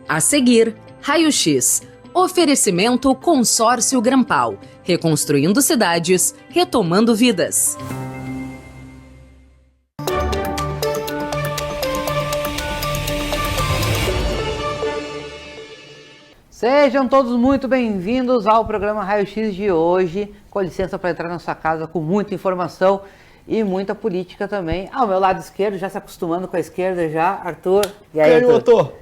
A seguir, Raio X. Oferecimento Consórcio Grampal. Reconstruindo cidades, retomando vidas. Sejam todos muito bem-vindos ao programa Raio X de hoje. Com licença para entrar na sua casa com muita informação e muita política também. Ao meu lado esquerdo, já se acostumando com a esquerda já, Arthur. E aí, Arthur?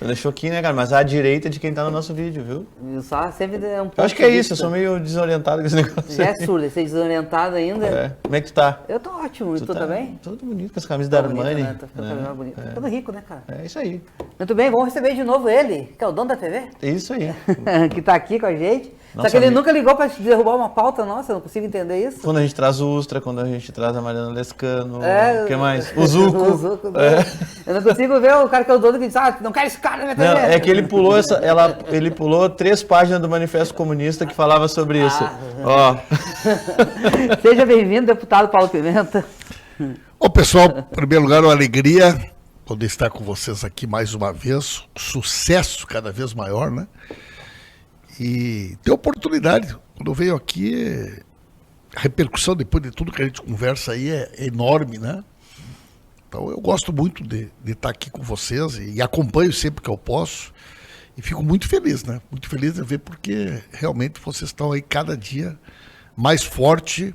Deixou aqui, né, cara? Mas à direita de quem tá no nosso vídeo, viu? Só sempre um pouco. Eu acho que é isso, eu sou meio desorientado com esse negócio. Já é surdo, você é desorientado ainda? É. Como é que tu tá? Eu tô ótimo, e tu tá bem? Tudo bonito, com as camisas da Armani. Né? Tô ficando bonito. Todo rico, né, cara? É isso aí. Muito bem, vamos receber de novo ele, que é o dono da TV. É isso aí. Que tá aqui com a gente. Nossa, só que ele nunca ligou pra derrubar uma pauta nossa, eu não consigo entender isso. Quando a gente traz o Ustra, quando a gente traz a Mariana Lescano, o que mais? O Zuco. O Zuco, eu não consigo ver o cara que é o dono que diz, não quero esse cara na minha TV. Não, é que ele pulou ele pulou 3 páginas do Manifesto Comunista que falava sobre isso. Ó. Seja bem-vindo, deputado Paulo Pimenta. Ô pessoal, em primeiro lugar, uma alegria poder estar com vocês aqui mais uma vez. Sucesso cada vez maior, né? E ter oportunidade. Quando eu venho aqui, a repercussão depois de tudo que a gente conversa aí é enorme, né? Então eu gosto muito de estar aqui com vocês e acompanho sempre que eu posso. E fico muito feliz, né? Muito feliz de ver porque realmente vocês estão aí cada dia mais forte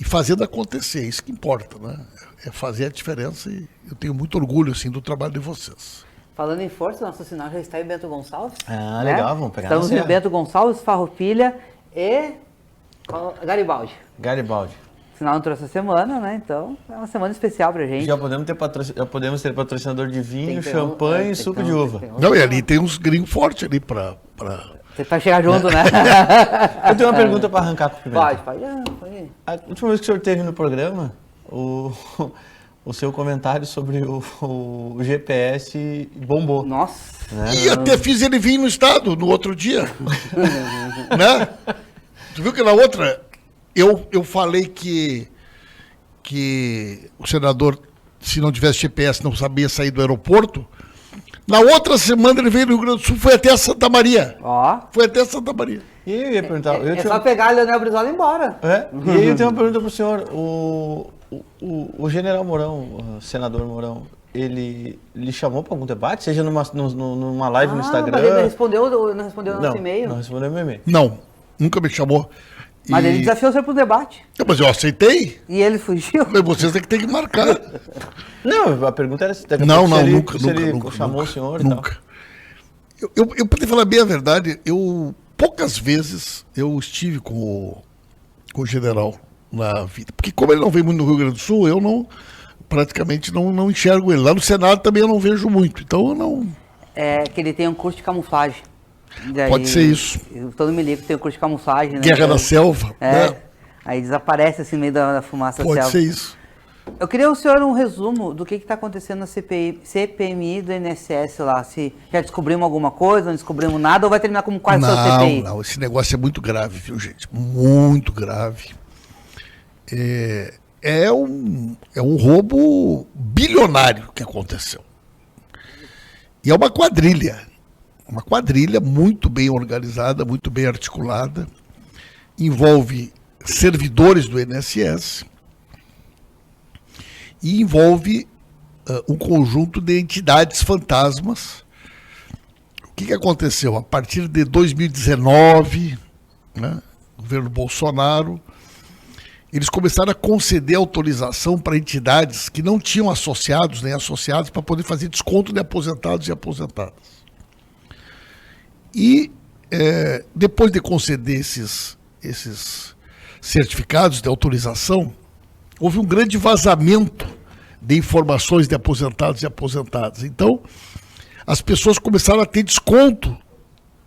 e fazendo acontecer. Isso que importa, né? É fazer a diferença e eu tenho muito orgulho, assim, do trabalho de vocês. Falando em força, nosso sinal já está em Bento Gonçalves. Ah, legal, vamos pegar. Estamos em Bento Gonçalves, Farroupilha e Garibaldi. Garibaldi. O sinal entrou essa semana, né? Então é uma semana especial pra gente. Já podemos ter patrocinador de vinho, champanhe e suco de uva. Não, e ali tem uns gringos fortes ali pra... Você vai chegar junto, né? Eu tenho uma pergunta para arrancar com o Pimenta. Pode. A última vez que o senhor esteve no programa, o seu comentário sobre o GPS bombou. Nossa. Né? E até fiz ele vir no estado no outro dia. Né? Tu viu que na outra, eu falei que o senador, se não tivesse GPS, não sabia sair do aeroporto. Na outra semana ele veio no Rio Grande do Sul, foi até Santa Maria. Ó. Foi até Santa Maria. E eu ia perguntar... só pegar o Leonel Brizola e ir embora. E aí eu tenho uma pergunta para o senhor. O general Mourão, o senador Mourão, ele lhe chamou para algum debate? Seja numa live no Instagram? Mas ele não respondeu no nosso e-mail? Não respondeu meu e-mail. Não, nunca me chamou. Mas ele desafiou você para o debate. Mas eu aceitei. E ele fugiu. Mas vocês é que tem que marcar. Não, a pergunta era se nunca chamou o senhor nunca. E tal. Eu para te falar bem a verdade, poucas vezes eu estive com o general na vida. Porque como ele não vem muito no Rio Grande do Sul, eu praticamente não enxergo ele. Lá no Senado também eu não vejo muito. Então eu não... É que ele tem um curso de camuflagem. Daí, pode ser isso. Todo milico tem um curso de camuflagem, né? Guerra da selva. É. Né? Aí desaparece assim no meio da fumaça da selva. Pode ser isso. Eu queria o senhor um resumo do que está acontecendo na CPMI do INSS lá. Se já descobrimos alguma coisa, não descobrimos nada, ou vai terminar como quase só CPI? Não, esse negócio é muito grave, viu, gente? Muito grave. É um roubo bilionário que aconteceu. E é uma quadrilha muito bem organizada, muito bem articulada, envolve servidores do INSS e envolve um conjunto de entidades fantasmas. O que aconteceu? A partir de 2019, né, governo Bolsonaro, eles começaram a conceder autorização para entidades que não tinham associados nem associados para poder fazer desconto de aposentados e aposentadas. E depois de conceder esses certificados de autorização, houve um grande vazamento de informações de aposentados e aposentadas. Então, as pessoas começaram a ter desconto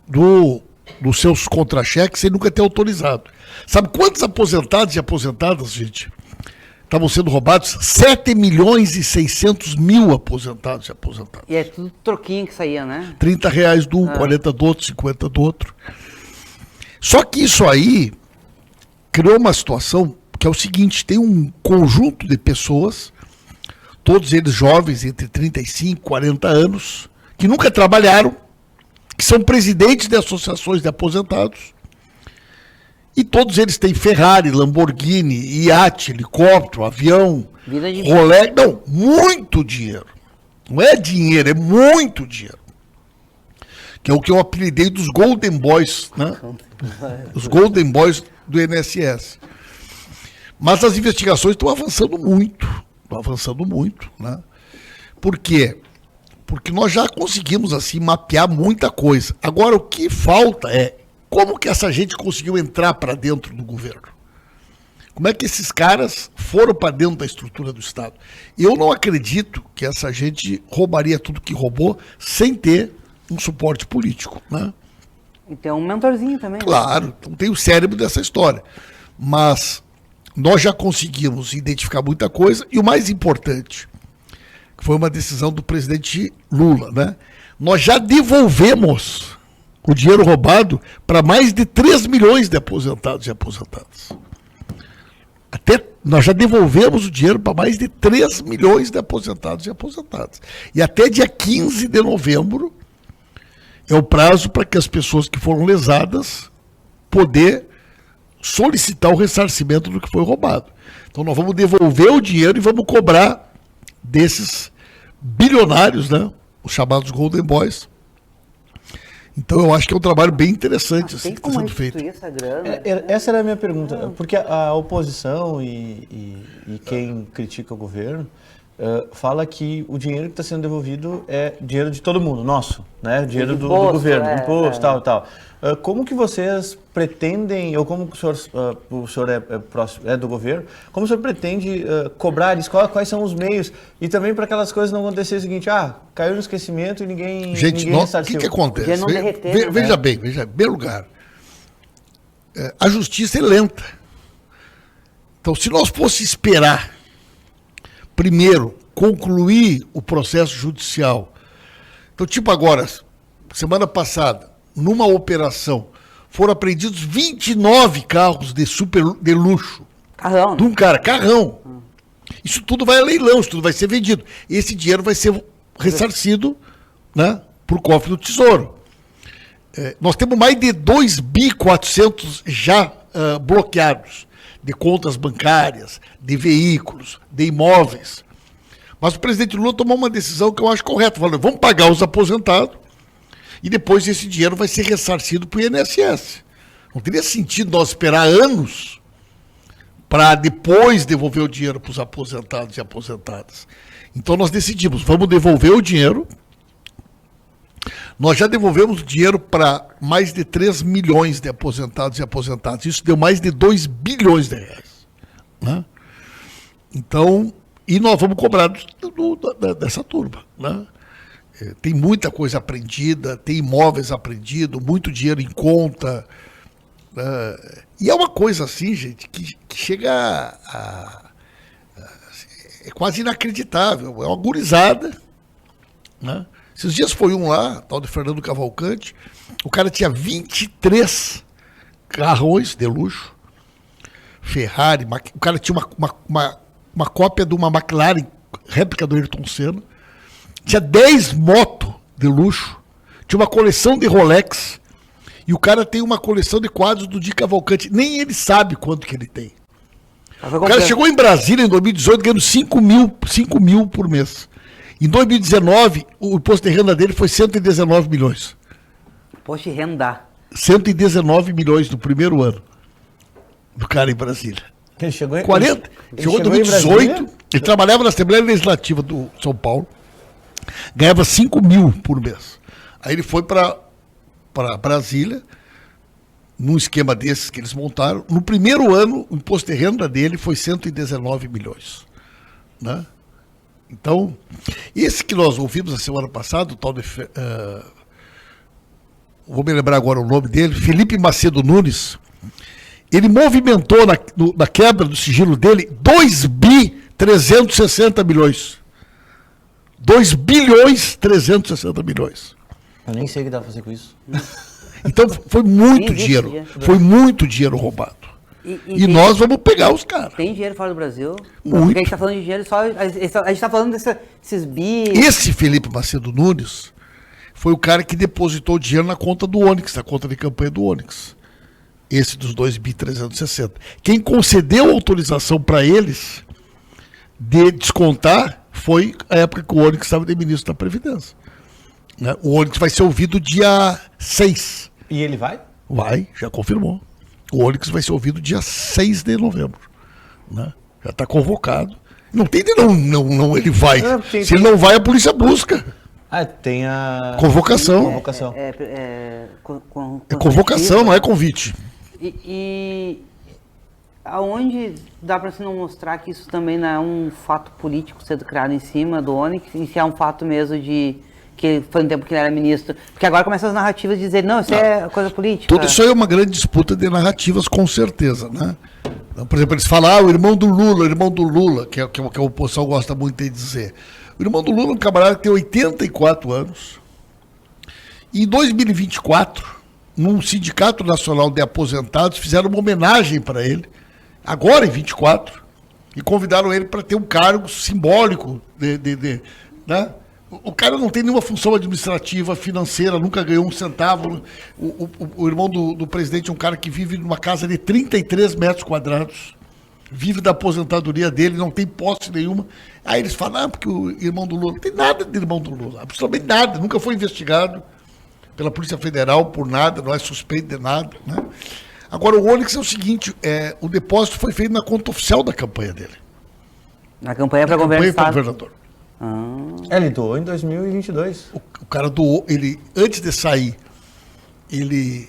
dos seus contra-cheques sem nunca ter autorizado. Sabe quantos aposentados e aposentadas, gente, estavam sendo roubados? 7.600.000 aposentados e aposentadas. E é tudo troquinho que saía, né? R$30 de um, 40 do outro, 50 do outro. Só que isso aí criou uma situação que é o seguinte: tem um conjunto de pessoas todos eles jovens, entre 35 e 40 anos, que nunca trabalharam, que são presidentes de associações de aposentados, e todos eles têm Ferrari, Lamborghini, iate, helicóptero, avião, Rolex, não, muito dinheiro. Não é dinheiro, é muito dinheiro. Que é o que eu apelidei dos Golden Boys, né? Os Golden Boys do INSS. Mas as investigações estão avançando muito, né? Por quê? Porque nós já conseguimos, assim, mapear muita coisa. Agora, o que falta é como que essa gente conseguiu entrar para dentro do governo. Como é que esses caras foram para dentro da estrutura do Estado? Eu não acredito que essa gente roubaria tudo que roubou sem ter um suporte político, né? E tem um mentorzinho também. Claro, né? Então tem o cérebro dessa história. Mas nós já conseguimos identificar muita coisa, e o mais importante, que foi uma decisão do presidente Lula, né? Nós já devolvemos o dinheiro roubado para mais de 3 milhões de aposentados e aposentadas. Nós já devolvemos o dinheiro para mais de 3 milhões de aposentados e aposentadas. E até dia 15 de novembro é o prazo para que as pessoas que foram lesadas poder solicitar o ressarcimento do que foi roubado. Então nós vamos devolver o dinheiro e vamos cobrar desses bilionários, né, os chamados Golden Boys. Então eu acho que é um trabalho bem interessante assim, que está sendo feito. Essa grana? Essa era a minha pergunta, porque a oposição e quem critica o governo fala que o dinheiro que está sendo devolvido é dinheiro de todo mundo, nosso, né? Dinheiro do governo, imposto, tal. Como que vocês pretendem, ou como o senhor é do governo, como o senhor pretende cobrar isso? Quais são os meios? E também para aquelas coisas não acontecerem o seguinte, caiu no esquecimento e ninguém ressarciu. O que acontece? Veja bem, em primeiro lugar, a justiça é lenta. Então, se nós fosse esperar primeiro concluir o processo judicial, então, tipo agora, semana passada, numa operação, foram apreendidos 29 carros de luxo. Carrão. De um cara, carrão. Isso tudo vai a leilão, isso tudo vai ser vendido. Esse dinheiro vai ser ressarcido, né, para o cofre do Tesouro. Nós temos mais de 2.400 já bloqueados, de contas bancárias, de veículos, de imóveis. Mas o presidente Lula tomou uma decisão que eu acho correta, falando, vamos pagar os aposentados, e depois esse dinheiro vai ser ressarcido para o INSS. Não teria sentido nós esperar anos para depois devolver o dinheiro para os aposentados e aposentadas. Então nós decidimos, vamos devolver o dinheiro. Nós já devolvemos o dinheiro para mais de 3 milhões de aposentados e aposentadas. Isso deu mais de 2 bilhões de reais. Né? Então, e nós vamos cobrar dessa turma, né? Tem muita coisa apreendida, tem imóveis apreendidos, muito dinheiro em conta. E é uma coisa assim, gente, que chega é quase inacreditável. É uma gurizada. Né? Esses dias foi um lá, tal de Fernando Cavalcante, o cara tinha 23 carrões de luxo, Ferrari, o cara tinha uma cópia de uma McLaren, réplica do Ayrton Senna, tinha 10 motos de luxo, tinha uma coleção de Rolex, e o cara tem uma coleção de quadros do Di Cavalcante. Nem ele sabe quanto que ele tem. O cara chegou em Brasília em 2018 ganhando 5 mil por mês. Em 2019, o imposto de renda dele foi 119 milhões. Imposto de renda. 119 milhões no primeiro ano do cara em Brasília. Ele chegou em 40. Chegou em 2018, ele trabalhava na Assembleia Legislativa do São Paulo, ganhava 5 mil por mês. Aí ele foi para Brasília, num esquema desses que eles montaram. No primeiro ano, o imposto de renda dele foi 119 milhões. Né? Então, esse que nós ouvimos na semana passada, o tal de... vou me lembrar agora o nome dele, Felipe Macedo Nunes, ele movimentou na quebra do sigilo dele 2.360 milhões. 2 bilhões 360 milhões. Eu nem sei o que dá pra fazer com isso. Então foi muito dinheiro. Foi muito dinheiro roubado. E nós vamos pegar os caras. Tem dinheiro fora do Brasil? Muito. Porque a gente tá falando de dinheiro só... A gente tá falando desses bi... Esse Felipe Macedo Nunes foi o cara que depositou dinheiro na conta do Onyx, na conta de campanha do Onyx. Esse dos 2.360. Quem concedeu autorização para eles de descontar foi a época que o Onyx estava de ministro da Previdência. Né? O Onyx vai ser ouvido dia 6. E ele vai? Vai, já confirmou. O Onyx vai ser ouvido dia 6 de novembro. Né? Já está convocado. Não tem de não ele vai. Se ele não vai, a polícia busca. Tem a... Convocação. Convocação. É convocação, não é convite. E aonde dá para se não mostrar que isso também não é um fato político sendo criado em cima do Onyx, e se é um fato mesmo de que foi um tempo que ele era ministro? Porque agora começam as narrativas de dizer, não, isso é coisa política. Tudo isso aí é uma grande disputa de narrativas, com certeza, né? Então, por exemplo, eles falam, o irmão do Lula, que é o que a oposição gosta muito de dizer. O irmão do Lula é um camarada que tem 84 anos. E em 2024, num Sindicato Nacional de Aposentados, fizeram uma homenagem para ele, agora em 24, e convidaram ele para ter um cargo simbólico né? O cara não tem nenhuma função administrativa, financeira, nunca ganhou um centavo. O irmão do presidente é um cara que vive numa casa de 33 metros quadrados, vive da aposentadoria dele, não tem posse nenhuma. Aí eles falam, porque o irmão do Lula... Não tem nada de irmão do Lula, absolutamente nada, nunca foi investigado pela Polícia Federal por nada, não é suspeito de nada. Né? Agora, o Onyx é o seguinte, o depósito foi feito na conta oficial da campanha dele. Na campanha para governador. Ele doou em 2022. O cara doou, antes de sair, ele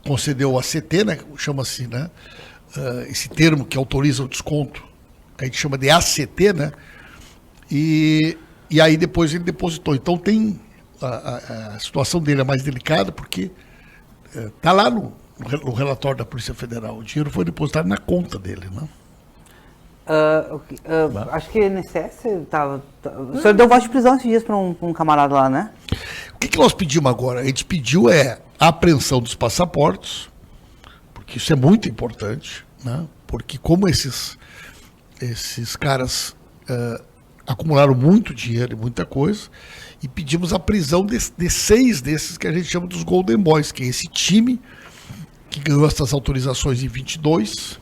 concedeu o ACT, né? Chama-se, né? Esse termo que autoriza o desconto, que a gente chama de ACT, né? E aí depois ele depositou. Então tem a situação dele é mais delicada porque está lá no relatório da Polícia Federal. O dinheiro foi depositado na conta dele, né? Acho que o senhor deu voz de prisão esses dias para um camarada lá, né? O que nós pedimos agora? A gente pediu a apreensão dos passaportes, porque isso é muito importante, né? Porque como esses caras acumularam muito dinheiro e muita coisa, e pedimos a prisão de 6 desses que a gente chama dos Golden Boys, que é esse time que ganhou essas autorizações em 22.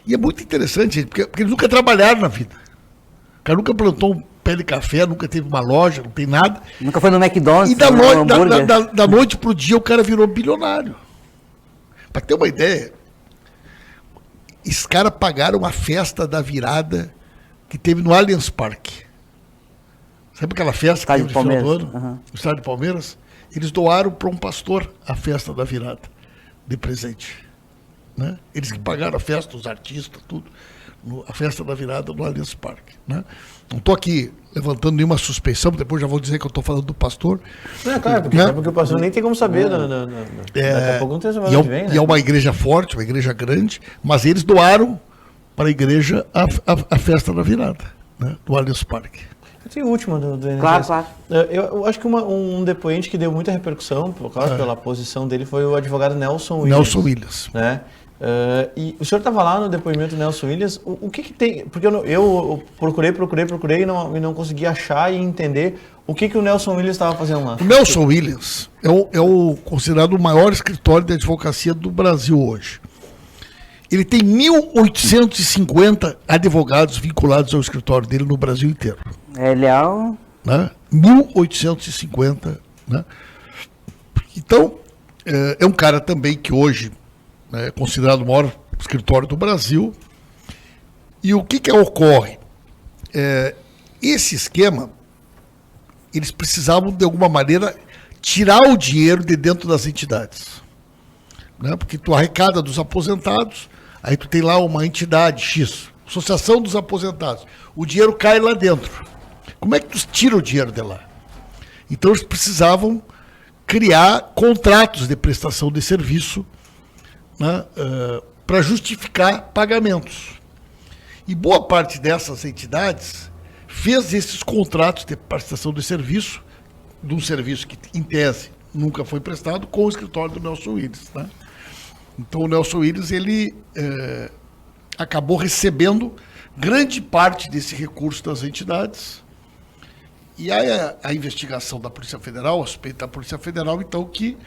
E é muito interessante, gente, porque eles nunca trabalharam na vida. O cara nunca plantou um pé de café, nunca teve uma loja, não tem nada. Nunca foi no McDonald's. E da noite pro dia o cara virou bilionário. Para ter uma ideia, esses caras pagaram a festa da virada que teve no Allianz Parque. Sabe aquela festa que teve no final do ano? Uhum. No estádio de Palmeiras? Eles doaram para um pastor a festa da virada de presente. Né? Eles que pagaram a festa, os artistas, tudo, a festa da virada no Allianz Parque. Né? Não estou aqui levantando nenhuma suspeição, depois já vou dizer que eu estou falando do pastor. Não, é claro, porque, porque o pastor nem tem como saber. Daqui a pouco não tem essa vem, né? E é uma igreja forte, uma igreja grande, mas eles doaram para a igreja a festa da virada, né? Do Allianz Parque. Tem o último do INSS. Claro. Eu acho que um depoente que deu muita repercussão, por causa pela posição dele, foi o advogado Nelson Williams. Nelson Williams. Né? E o senhor estava lá no depoimento do Nelson Williams, o que tem, porque eu procurei e não consegui achar e entender o que o Nelson Williams estava fazendo lá. O Nelson Williams é o considerado o maior escritório de advocacia do Brasil hoje. Ele tem 1.850 advogados vinculados ao escritório dele no Brasil inteiro. Ele é o... Né? 1.850, né? Então, é um cara também que hoje é considerado o maior escritório do Brasil. E o que ocorre? Esse esquema, eles precisavam, de alguma maneira, tirar o dinheiro de dentro das entidades. Né? Porque tu arrecada dos aposentados, aí tu tem lá uma entidade X, Associação dos Aposentados. O dinheiro cai lá dentro. Como é que tu tira o dinheiro de lá? Então eles precisavam criar contratos de prestação de serviço, né, para justificar pagamentos. E boa parte dessas entidades fez esses contratos de prestação de serviço, de um serviço que, em tese, nunca foi prestado, com o escritório do Nelson Williams. Né? Então o Nelson Williams, ele acabou recebendo grande parte desse recurso das entidades. E a investigação da Polícia Federal, a suspeita da Polícia Federal, então, que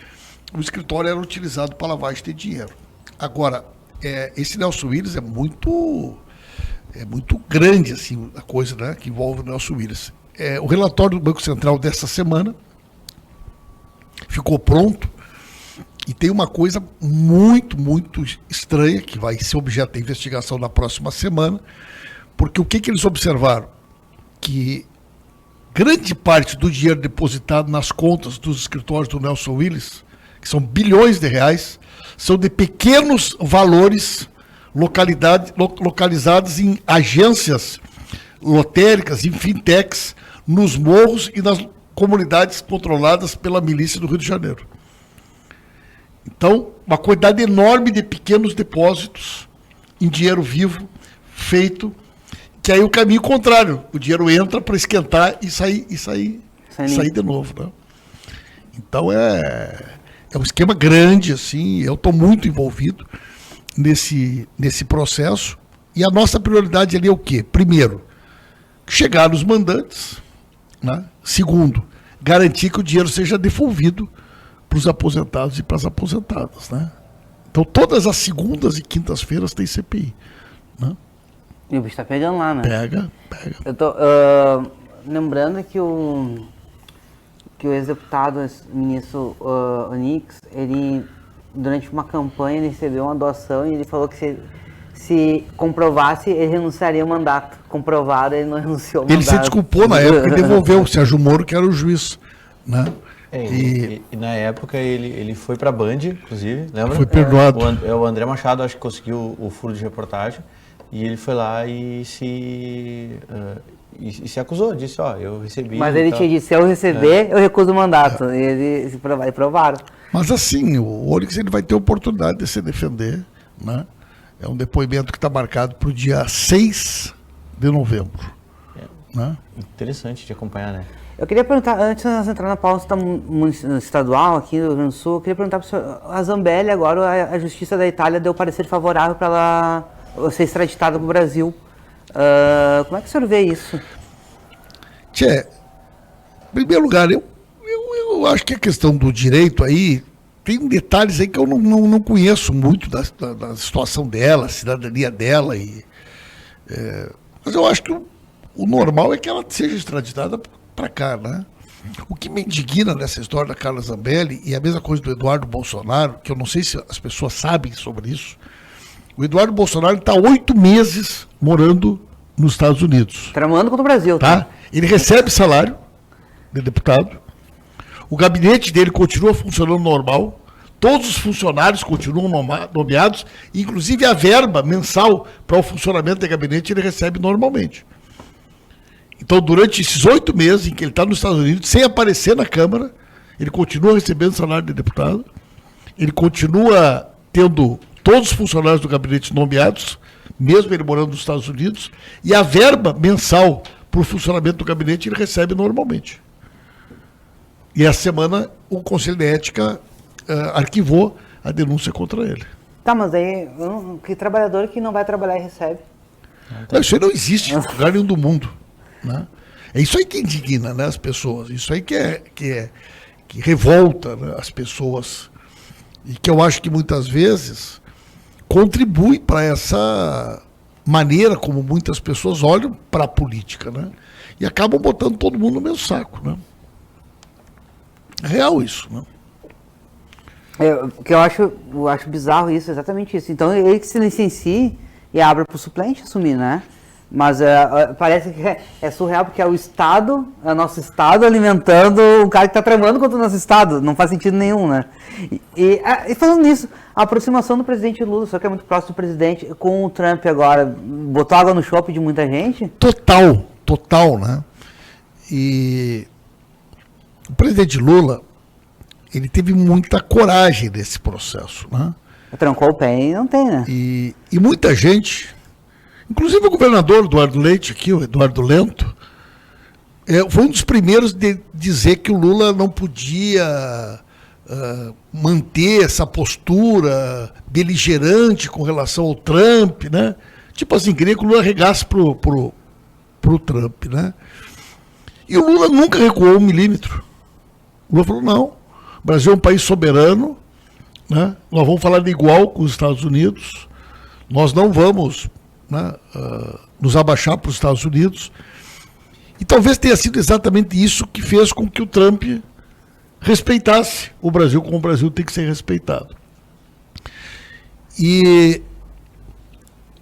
o escritório era utilizado para lavagem de dinheiro. Agora, esse Nelson Williams é muito grande, assim, a coisa, né, que envolve o Nelson Williams. O relatório do Banco Central dessa semana ficou pronto e tem uma coisa muito, muito estranha que vai ser objeto da investigação na próxima semana, porque o que eles observaram? Que grande parte do dinheiro depositado nas contas dos escritórios do Nelson Williams, que são bilhões de reais, são de pequenos valores localizados em agências lotéricas, em fintechs, nos morros e nas comunidades controladas pela milícia do Rio de Janeiro. Então, uma quantidade enorme de pequenos depósitos em dinheiro vivo, feito, que aí o caminho contrário, o dinheiro entra para esquentar e sair de novo, né? Então é um esquema grande, assim, eu estou muito envolvido nesse processo, e a nossa prioridade ali é o quê? Primeiro, chegar nos mandantes, né? Segundo, garantir que o dinheiro seja devolvido para os aposentados e para as aposentadas, né? Então todas as segundas e quintas-feiras tem CPI, né? E o bicho tá pegando lá, né? Pega. Eu tô lembrando que o ex-deputado, ministro Onix, ele, durante uma campanha, ele recebeu uma doação e ele falou que se comprovasse, ele renunciaria ao mandato. Comprovado, ele não renunciou ao mandato. Ele se desculpou na época e devolveu o Sérgio Moro, que era o juiz, né? E na época ele foi para a Band, inclusive, lembra? Foi perdoado. O André Machado, acho que conseguiu o furo de reportagem, e ele foi lá e se acusou, disse, eu recebi. Mas ele tinha dito, se eu receber, eu recuso o mandato. E eles provaram. Mas assim, o Onix, ele vai ter oportunidade de se defender, né? É um depoimento que está marcado para o dia 6 de novembro. Né? Interessante de acompanhar, né? Eu queria perguntar, antes de nós entrar na pauta estadual aqui no Rio Grande do Sul, eu queria perguntar para o senhor, a Zambelli agora, a Justiça da Itália deu parecer favorável para ela ser extraditada para o Brasil. Como é que o senhor vê isso? Tchê, em primeiro lugar, eu acho que a questão do direito aí, tem detalhes aí que eu não conheço muito da situação dela, cidadania dela, mas eu acho que o normal é que ela seja extraditada para cá, né? O que me indigna nessa história da Carla Zambelli, e a mesma coisa do Eduardo Bolsonaro, que eu não sei se as pessoas sabem sobre isso, o Eduardo Bolsonaro está 8 meses morando nos Estados Unidos. Tramando contra o Brasil. Tá? Ele recebe salário de deputado, o gabinete dele continua funcionando normal, todos os funcionários continuam nomeados, inclusive a verba mensal para o funcionamento do gabinete ele recebe normalmente. Então, durante esses 8 meses em que ele está nos Estados Unidos, sem aparecer na Câmara, ele continua recebendo salário de deputado, ele continua tendo todos os funcionários do gabinete nomeados, mesmo ele morando nos Estados Unidos, e a verba mensal para o funcionamento do gabinete ele recebe normalmente. E essa semana o Conselho de Ética arquivou a denúncia contra ele. Tá, mas aí, que trabalhador que não vai trabalhar e recebe? Não, isso aí não existe em lugar nenhum do mundo. Né? É isso aí que indigna, né, as pessoas, isso aí que revolta, né, as pessoas, e que eu acho que muitas vezes contribui para essa maneira como muitas pessoas olham para a política, né? E acabam botando todo mundo no mesmo saco, né? É real isso, né? Que eu acho bizarro isso, exatamente isso. Então ele que se licencie e abra para o suplente assumir, né? Mas parece que é surreal, porque é o Estado, é o nosso Estado alimentando o cara que está tramando contra o nosso Estado. Não faz sentido nenhum, né? E falando nisso, a aproximação do presidente Lula, só que é muito próximo do presidente, com o Trump agora, botou água no chope de muita gente? Total, né? E o presidente Lula, ele teve muita coragem nesse processo, né? Trancou o pé e não tem, né? E muita gente, inclusive o governador Eduardo Leite aqui, o Eduardo Lento, foi um dos primeiros de dizer que o Lula não podia manter essa postura beligerante com relação ao Trump, né? Tipo assim, queria que o Lula regasse pro Trump, né? E o Lula nunca recuou 1 milímetro. O Lula falou, não, o Brasil é um país soberano, né? Nós vamos falar de igual com os Estados Unidos, nós não vamos, né, nos abaixar para os Estados Unidos. E talvez tenha sido exatamente isso que fez com que o Trump respeitasse o Brasil como o Brasil tem que ser respeitado. E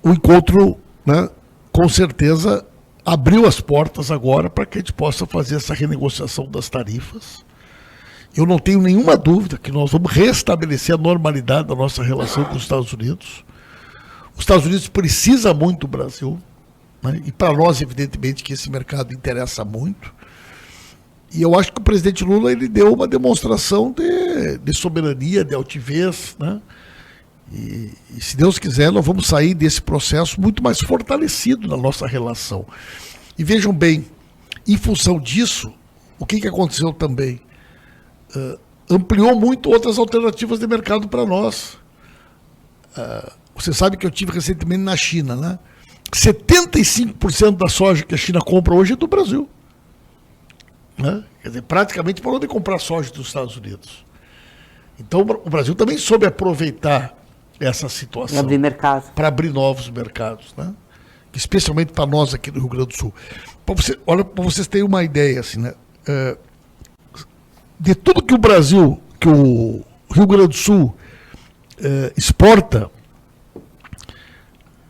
o encontro, né, com certeza abriu as portas agora para que a gente possa fazer essa renegociação das tarifas. Eu não tenho nenhuma dúvida que nós vamos restabelecer a normalidade da nossa relação com os Estados Unidos. Os Estados Unidos precisa muito do Brasil, né? E para nós, evidentemente, que esse mercado interessa muito. E eu acho que o presidente Lula ele deu uma demonstração de soberania, de altivez, né? E se Deus quiser, nós vamos sair desse processo muito mais fortalecido na nossa relação. E vejam bem, em função disso, o que aconteceu também? Ampliou muito outras alternativas de mercado para nós. Você sabe que eu tive recentemente na China, né? 75% da soja que a China compra hoje é do Brasil. Né? Quer dizer, praticamente parou de comprar soja dos Estados Unidos. Então o Brasil também soube aproveitar essa situação abrir mercado, para abrir novos mercados, né? Especialmente para nós aqui do Rio Grande do Sul. Olha, para vocês terem uma ideia, assim, né? De tudo que o Brasil, que o Rio Grande do Sul exporta,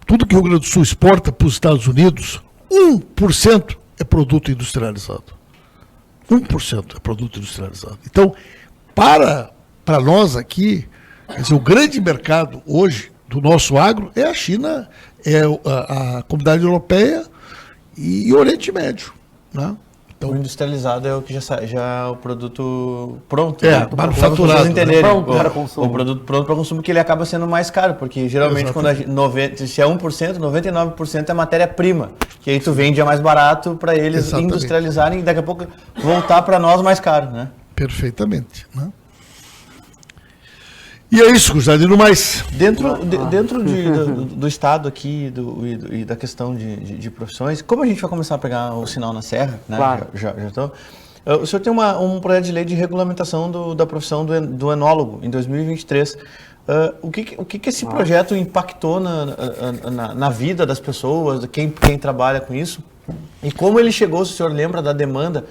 tudo que o Rio Grande do Sul exporta para os Estados Unidos, 1% é produto industrializado. 1% é produto industrializado. Então, para nós aqui, quer dizer, o grande mercado hoje do nosso agro é a China, é a Comunidade Europeia e o Oriente Médio, né? Então, o industrializado é o que já é o produto pronto. Manufaturado. Pronto para consumo. O produto pronto para consumo, que ele acaba sendo mais caro, porque geralmente se é 1%, 99% é matéria-prima, que aí tu vende a mais barato para eles industrializarem e daqui a pouco voltar para nós mais caro, né? Perfeitamente, né? E é isso, Gustavo, mais. Dentro do estado aqui e da questão de profissões, como a gente vai começar a pegar o sinal na serra, né? Claro. Já tô, o senhor tem um projeto de lei de regulamentação da profissão do enólogo em 2023. O que esse projeto impactou na vida das pessoas, de quem trabalha com isso? E como ele chegou, se o senhor lembra da demanda,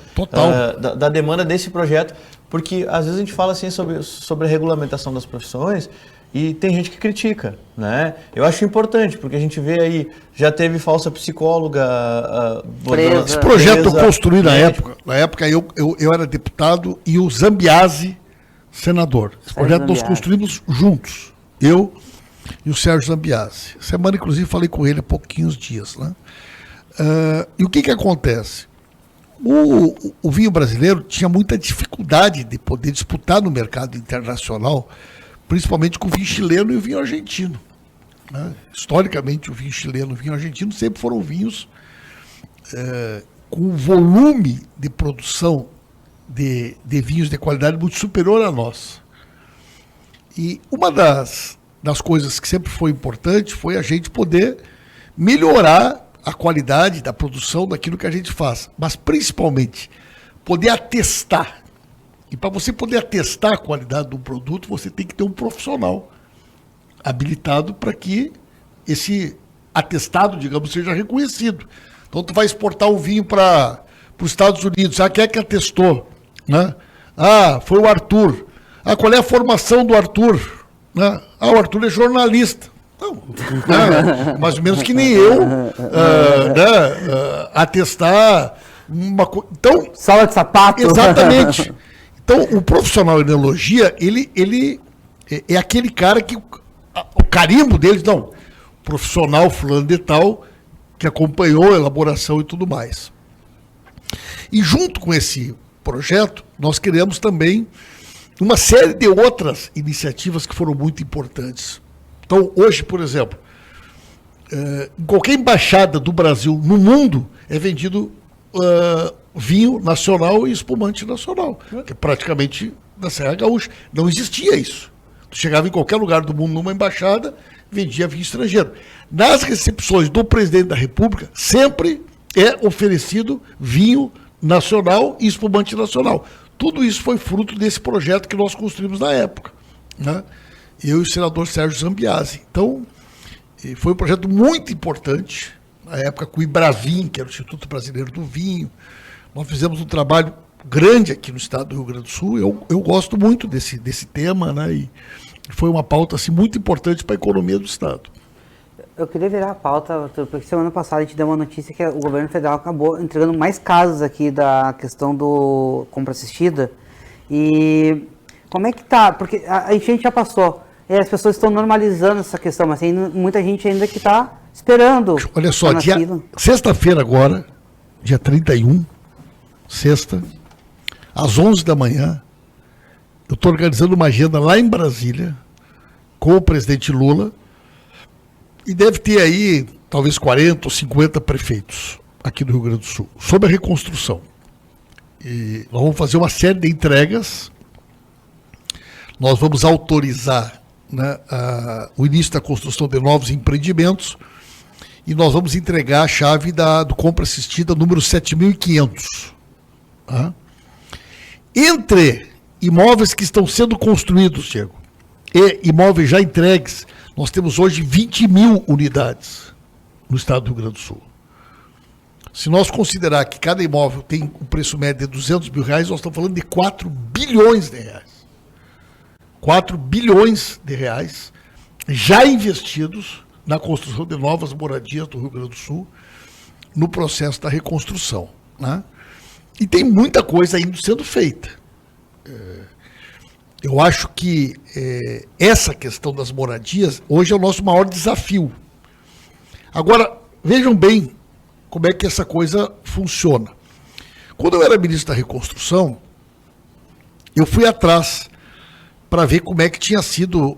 da demanda desse projeto? Porque às vezes a gente fala assim sobre a regulamentação das profissões e tem gente que critica, né? Eu acho importante, porque a gente vê aí, já teve falsa psicóloga... Esse projeto eu construí na época eu era deputado e o Zambiase senador. Esse projeto nós construímos juntos, eu e o Sérgio Zambiase. Semana, inclusive, falei com ele há pouquinhos dias, né? E o que acontece? O vinho brasileiro tinha muita dificuldade de poder disputar no mercado internacional, principalmente com o vinho chileno e o vinho argentino, né? Historicamente, o vinho chileno e o vinho argentino sempre foram vinhos com um volume de produção de vinhos de qualidade muito superior a nós. E uma das coisas que sempre foi importante foi a gente poder melhorar a qualidade da produção daquilo que a gente faz, mas principalmente poder atestar. E para você poder atestar a qualidade do produto, você tem que ter um profissional habilitado para que esse atestado, digamos, seja reconhecido. Então tu vai exportar um vinho para os Estados Unidos. Quem é que atestou? Né? Foi o Arthur. Qual é a formação do Arthur? Né? O Arthur é jornalista. Não, mais ou menos que nem eu, atestar uma coisa. Então, sala de sapato. Exatamente. Então, o profissional em enologia, ele é aquele cara que o carimbo dele, não, profissional fulano de tal, que acompanhou a elaboração e tudo mais. E junto com esse projeto, nós criamos também uma série de outras iniciativas que foram muito importantes. Então, hoje, por exemplo, em qualquer embaixada do Brasil no mundo é vendido vinho nacional e espumante nacional, que é praticamente da Serra Gaúcha. Não existia isso. Tu chegava em qualquer lugar do mundo numa embaixada, vendia vinho estrangeiro. Nas recepções do presidente da República, sempre é oferecido vinho nacional e espumante nacional. Tudo isso foi fruto desse projeto que nós construímos na época, né? Eu e o senador Sérgio Zambiase. Então, foi um projeto muito importante, na época com o Ibravin, que era o Instituto Brasileiro do Vinho. Nós fizemos um trabalho grande aqui no estado do Rio Grande do Sul. Eu gosto muito desse tema, né? E foi uma pauta assim, muito importante para a economia do estado. Eu queria virar a pauta, Arthur, porque semana passada a gente deu uma notícia que o governo federal acabou entregando mais casos aqui da questão do compra assistida. E como é que tá? Porque a enchente já passou, e as pessoas estão normalizando essa questão, mas tem muita gente ainda que está esperando. Olha só, sexta-feira agora, dia 31, sexta, às 11 da manhã, eu estou organizando uma agenda lá em Brasília, com o presidente Lula, e deve ter aí, talvez 40 ou 50 prefeitos aqui do Rio Grande do Sul, sobre a reconstrução. E nós vamos fazer uma série de entregas, nós vamos autorizar, né, o início da construção de novos empreendimentos, e nós vamos entregar a chave do compra assistida número 7.500. Tá? Entre imóveis que estão sendo construídos, Diego, e imóveis já entregues, nós temos hoje 20 mil unidades no estado do Rio Grande do Sul. Se nós considerar que cada imóvel tem um preço médio de R$200 mil, nós estamos falando de 4 bilhões de reais. 4 bilhões de reais já investidos na construção de novas moradias do Rio Grande do Sul, no processo da reconstrução, né? E tem muita coisa ainda sendo feita. Eu acho que essa questão das moradias hoje é o nosso maior desafio. Agora, vejam bem como é que essa coisa funciona. Quando eu era ministro da Reconstrução, eu fui atrás para ver como é que tinha sido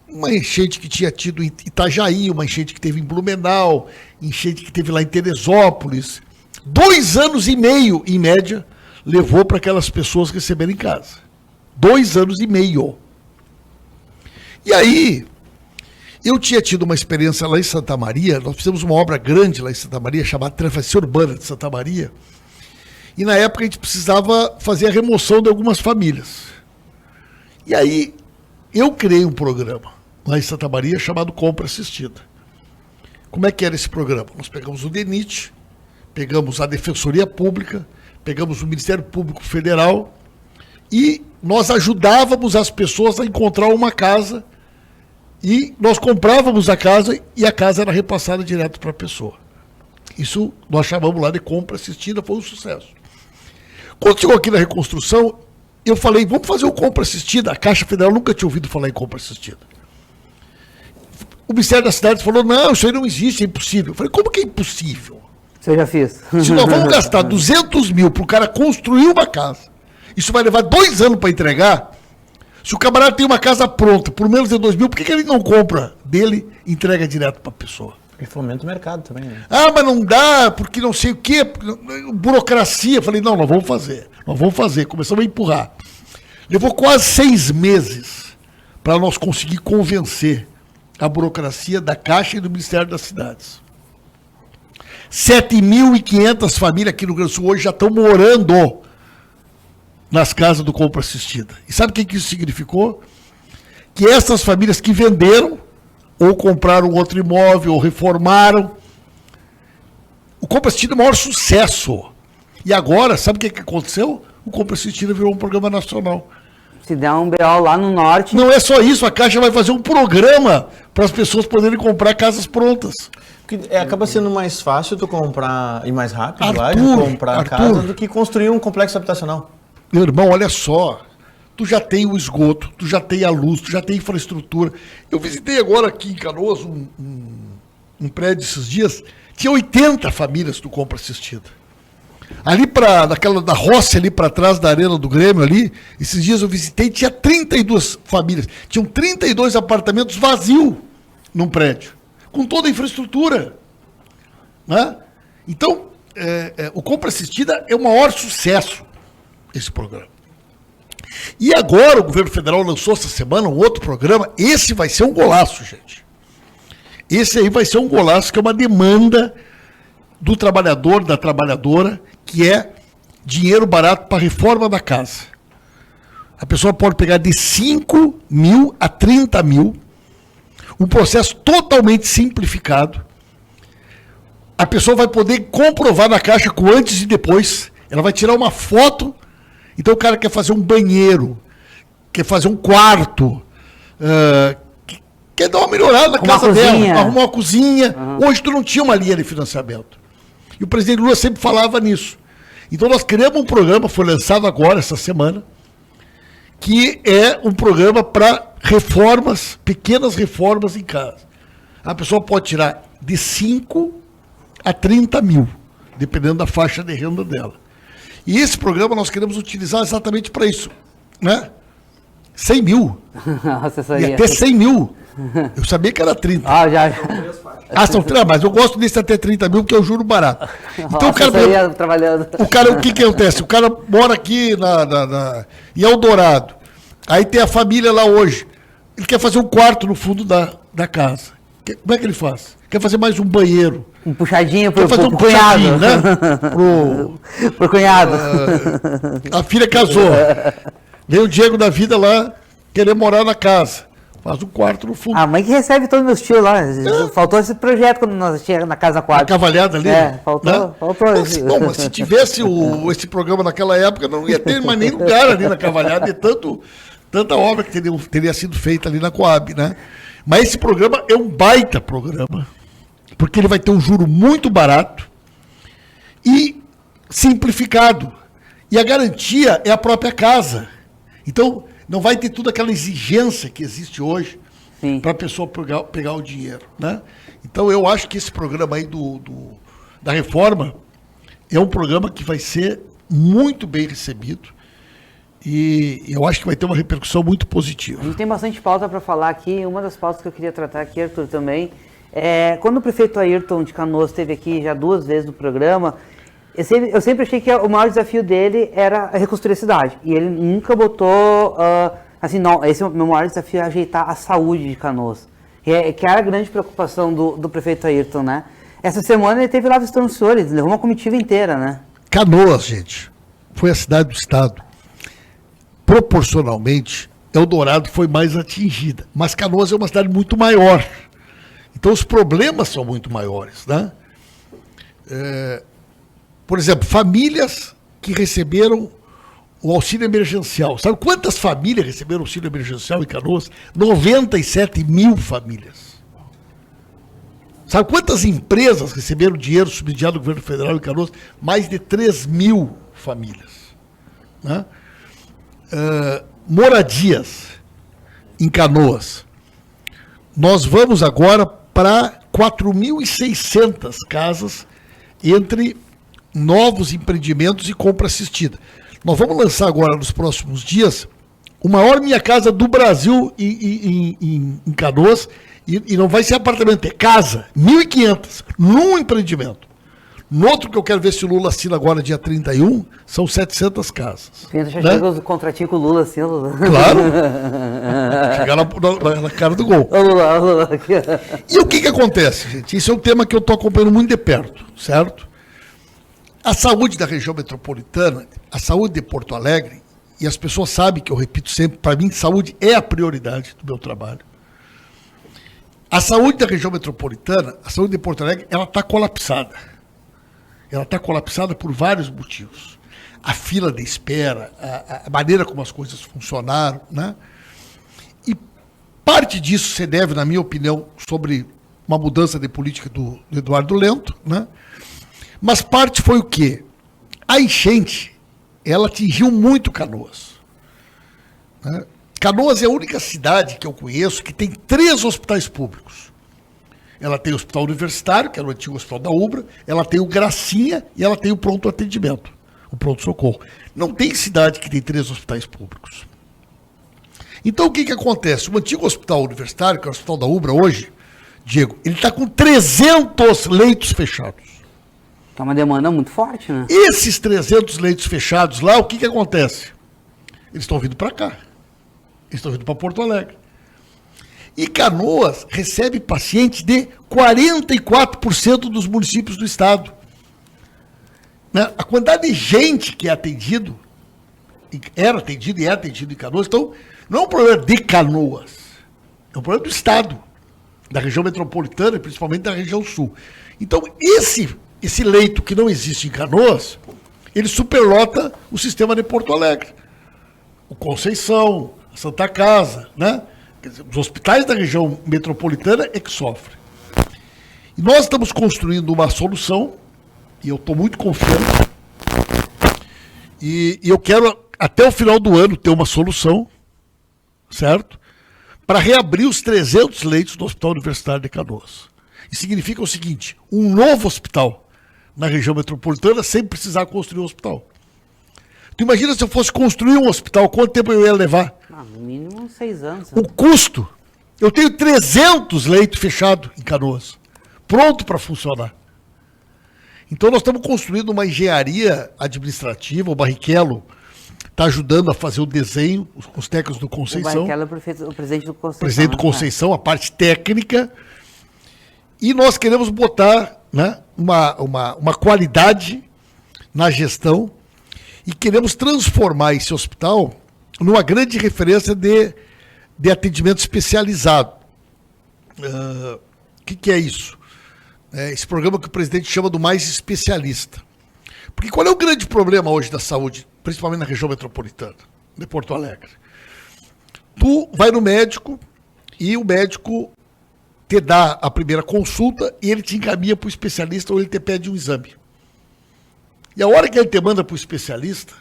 uma enchente que tinha tido em Itajaí, uma enchente que teve em Blumenau, enchente que teve lá em Teresópolis. 2 anos e meio, em média, levou para aquelas pessoas receberem em casa. 2 anos e meio. E aí, eu tinha tido uma experiência lá em Santa Maria, nós fizemos uma obra grande lá em Santa Maria, chamada Travessia Urbana de Santa Maria, e na época a gente precisava fazer a remoção de algumas famílias. E aí, eu criei um programa lá em Santa Maria chamado Compra Assistida. Como é que era esse programa? Nós pegamos o DENIT, pegamos a Defensoria Pública, pegamos o Ministério Público Federal e nós ajudávamos as pessoas a encontrar uma casa e nós comprávamos a casa e a casa era repassada direto para a pessoa. Isso nós chamamos lá de compra assistida, foi um sucesso. Quando chegou aqui na reconstrução, eu falei, vamos fazer o compra assistida. A Caixa Federal nunca tinha ouvido falar em compra assistida. O Ministério das Cidades falou, não, isso aí não existe, é impossível. Eu falei, como que é impossível? Você já fez. Se nós vamos gastar 200 mil para o cara construir uma casa, isso vai levar 2 anos para entregar. Se o camarada tem uma casa pronta por menos de 2 mil, por que ele não compra dele e entrega direto para a pessoa? E fomenta o mercado também, né? Ah, mas não dá, porque não sei o quê, burocracia. Eu falei, não, nós vamos fazer. Começamos a empurrar. Levou quase 6 meses para nós conseguir convencer a burocracia da Caixa e do Ministério das Cidades. 7.500 famílias aqui no Rio Grande do Sul hoje já estão morando nas casas do compra assistida. E sabe o que isso significou? Que essas famílias que venderam, ou compraram outro imóvel, ou reformaram, o compra assistida é o maior sucesso. E agora, sabe o que aconteceu? O compra assistida virou um programa nacional. Se der um BO lá no norte... Não é só isso, a Caixa vai fazer um programa para as pessoas poderem comprar casas prontas. Porque acaba sendo mais fácil tu comprar, e mais rápido, comprar Arthur, casa do que construir um complexo habitacional. Meu irmão, olha só, tu já tem o esgoto, tu já tem a luz, tu já tem infraestrutura. Eu visitei agora aqui em Canoas um prédio esses dias, tinha 80 famílias do compra assistida. Ali da roça ali para trás da arena do Grêmio ali, esses dias eu visitei, tinha 32 famílias, tinham 32 apartamentos vazios num prédio, com toda a infraestrutura, né? Então, o compra assistida é o maior sucesso, esse programa. E agora o governo federal lançou essa semana um outro programa. Esse vai ser um golaço, gente. Esse aí vai ser um golaço, que é uma demanda do trabalhador, da trabalhadora, que é dinheiro barato para reforma da casa. A pessoa pode pegar de 5 mil a 30 mil, um processo totalmente simplificado. A pessoa vai poder comprovar na Caixa com antes e depois. Ela vai tirar uma foto. Então o cara quer fazer um banheiro, quer fazer um quarto, quer dar uma melhorada na casa dela, arrumar uma cozinha. Hoje tu não tinha uma linha de financiamento. E o presidente Lula sempre falava nisso. Então nós criamos um programa, foi lançado agora, essa semana, que é um programa para reformas, pequenas reformas em casa. A pessoa pode tirar de 5 a 30 mil, dependendo da faixa de renda dela. E esse programa nós queremos utilizar exatamente para isso, né? 100 mil. E até 100 mil. Eu sabia que era 30. Mas eu gosto desse até 30 mil, porque eu juro barato. Então o cara, o que acontece? O cara mora aqui em Eldorado. Aí tem a família lá hoje. Ele quer fazer um quarto no fundo da casa. Como é que ele faz? Quer fazer mais um banheiro. Um puxadinho pro cunhado. Né? Pro cunhado. A filha casou. Veio o Diego da vida lá querer morar na casa. Faz um quarto no fundo. A mãe que recebe todos os meus tios lá. Faltou esse projeto quando nós tínhamos na Casa 4. A cavalhada ali? Faltou. Né? Mas se tivesse esse programa naquela época, não ia ter mais nem lugar ali na cavalhada, de tanta obra que teria sido feita ali na Coab, né? Mas esse programa é um baita programa, porque ele vai ter um juro muito barato e simplificado. E a garantia é a própria casa. Então, não vai ter toda aquela exigência que existe hoje para a pessoa pegar o dinheiro, né? Então, eu acho que esse programa aí da reforma é um programa que vai ser muito bem recebido e eu acho que vai ter uma repercussão muito positiva. A gente tem bastante pauta para falar aqui. Uma das pautas que eu queria tratar aqui, Arthur, também, quando o prefeito Ayrton de Canoas esteve aqui já 2 vezes no programa, eu sempre achei que o maior desafio dele era reconstruir a cidade. E ele nunca botou, esse é o meu maior desafio, é ajeitar a saúde de Canoas. Que era a grande preocupação do prefeito Ayrton, né? Essa semana ele teve lá visitando o senhor, ele levou uma comitiva inteira, né? Canoas, gente, foi a cidade do estado. Proporcionalmente, Eldorado foi mais atingida. Mas Canoas é uma cidade muito maior. Então os problemas são muito maiores, né? Por exemplo, famílias que receberam o auxílio emergencial. Sabe quantas famílias receberam o auxílio emergencial em Canoas? 97 mil famílias. Sabe quantas empresas receberam dinheiro subsidiado do governo federal em Canoas? Mais de 3 mil famílias. Né? Moradias em Canoas. Nós vamos agora para 4.600 casas entre novos empreendimentos e compra assistida. Nós vamos lançar agora, nos próximos dias, o maior Minha Casa do Brasil em Canoas, e não vai ser apartamento, é casa, 1.500, num empreendimento. No outro que eu quero ver se o Lula assina agora, dia 31, são 700 casas. Já chega os contratinhos com o Lula assim, Lula. Claro. Chegar na cara do gol. Ô, Lula, aqui. E o que acontece, gente? Isso é um tema que eu estou acompanhando muito de perto, certo? A saúde da região metropolitana, a saúde de Porto Alegre, e as pessoas sabem que eu repito sempre, para mim, saúde é a prioridade do meu trabalho. A saúde da região metropolitana, a saúde de Porto Alegre, ela está colapsada. Ela está colapsada por vários motivos. A fila de espera, a maneira como as coisas funcionaram, né? E parte disso se deve, na minha opinião, sobre uma mudança de política do Eduardo Lento, né? Mas parte foi o quê? A enchente, ela atingiu muito Canoas. Né? Canoas é a única cidade que eu conheço que tem 3 hospitais públicos. Ela tem o Hospital Universitário, que era o antigo Hospital da Ubra, ela tem o Gracinha e ela tem o Pronto Atendimento, o Pronto Socorro. Não tem cidade que tem 3 hospitais públicos. Então o que acontece? O antigo Hospital Universitário, que é o Hospital da Ubra hoje, Diego, ele está com 300 leitos fechados. É uma demanda muito forte, né? Esses 300 leitos fechados lá, o que acontece? Eles estão vindo para cá. Eles estão vindo para Porto Alegre. E Canoas recebe pacientes de 44% dos municípios do estado. Né? A quantidade de gente que é atendido, era atendido e é atendido em Canoas, então não é um problema de Canoas, é um problema do estado, da região metropolitana e principalmente da região sul. Então esse leito que não existe em Canoas, ele superlota o sistema de Porto Alegre. O Conceição, a Santa Casa, né? Quer dizer, os hospitais da região metropolitana é que sofrem. E nós estamos construindo uma solução, e eu estou muito confiante, e eu quero, até o final do ano, ter uma solução, certo? Para reabrir os 300 leitos do Hospital Universitário de Canoas. Isso significa o seguinte, um novo hospital na região metropolitana sem precisar construir um hospital. Tu imagina se eu fosse construir um hospital, quanto tempo eu ia levar? No mínimo 6 anos. Né? O custo, eu tenho 300 leitos fechados em Canoas, pronto para funcionar. Então nós estamos construindo uma engenharia administrativa, o Barrichello está ajudando a fazer o desenho, os técnicos do Conceição. O Barrichello é o presidente do Conceição. Presidente do Conceição, a parte técnica. E nós queremos botar, né, uma qualidade na gestão e queremos transformar esse hospital numa grande referência de atendimento especializado. O que é isso? Esse programa que o presidente chama do Mais Especialista. Porque qual é o grande problema hoje da saúde, principalmente na região metropolitana de Porto Alegre? Tu vai no médico e o médico te dá a primeira consulta e ele te encaminha para o especialista ou ele te pede um exame. E a hora que ele te manda para o especialista,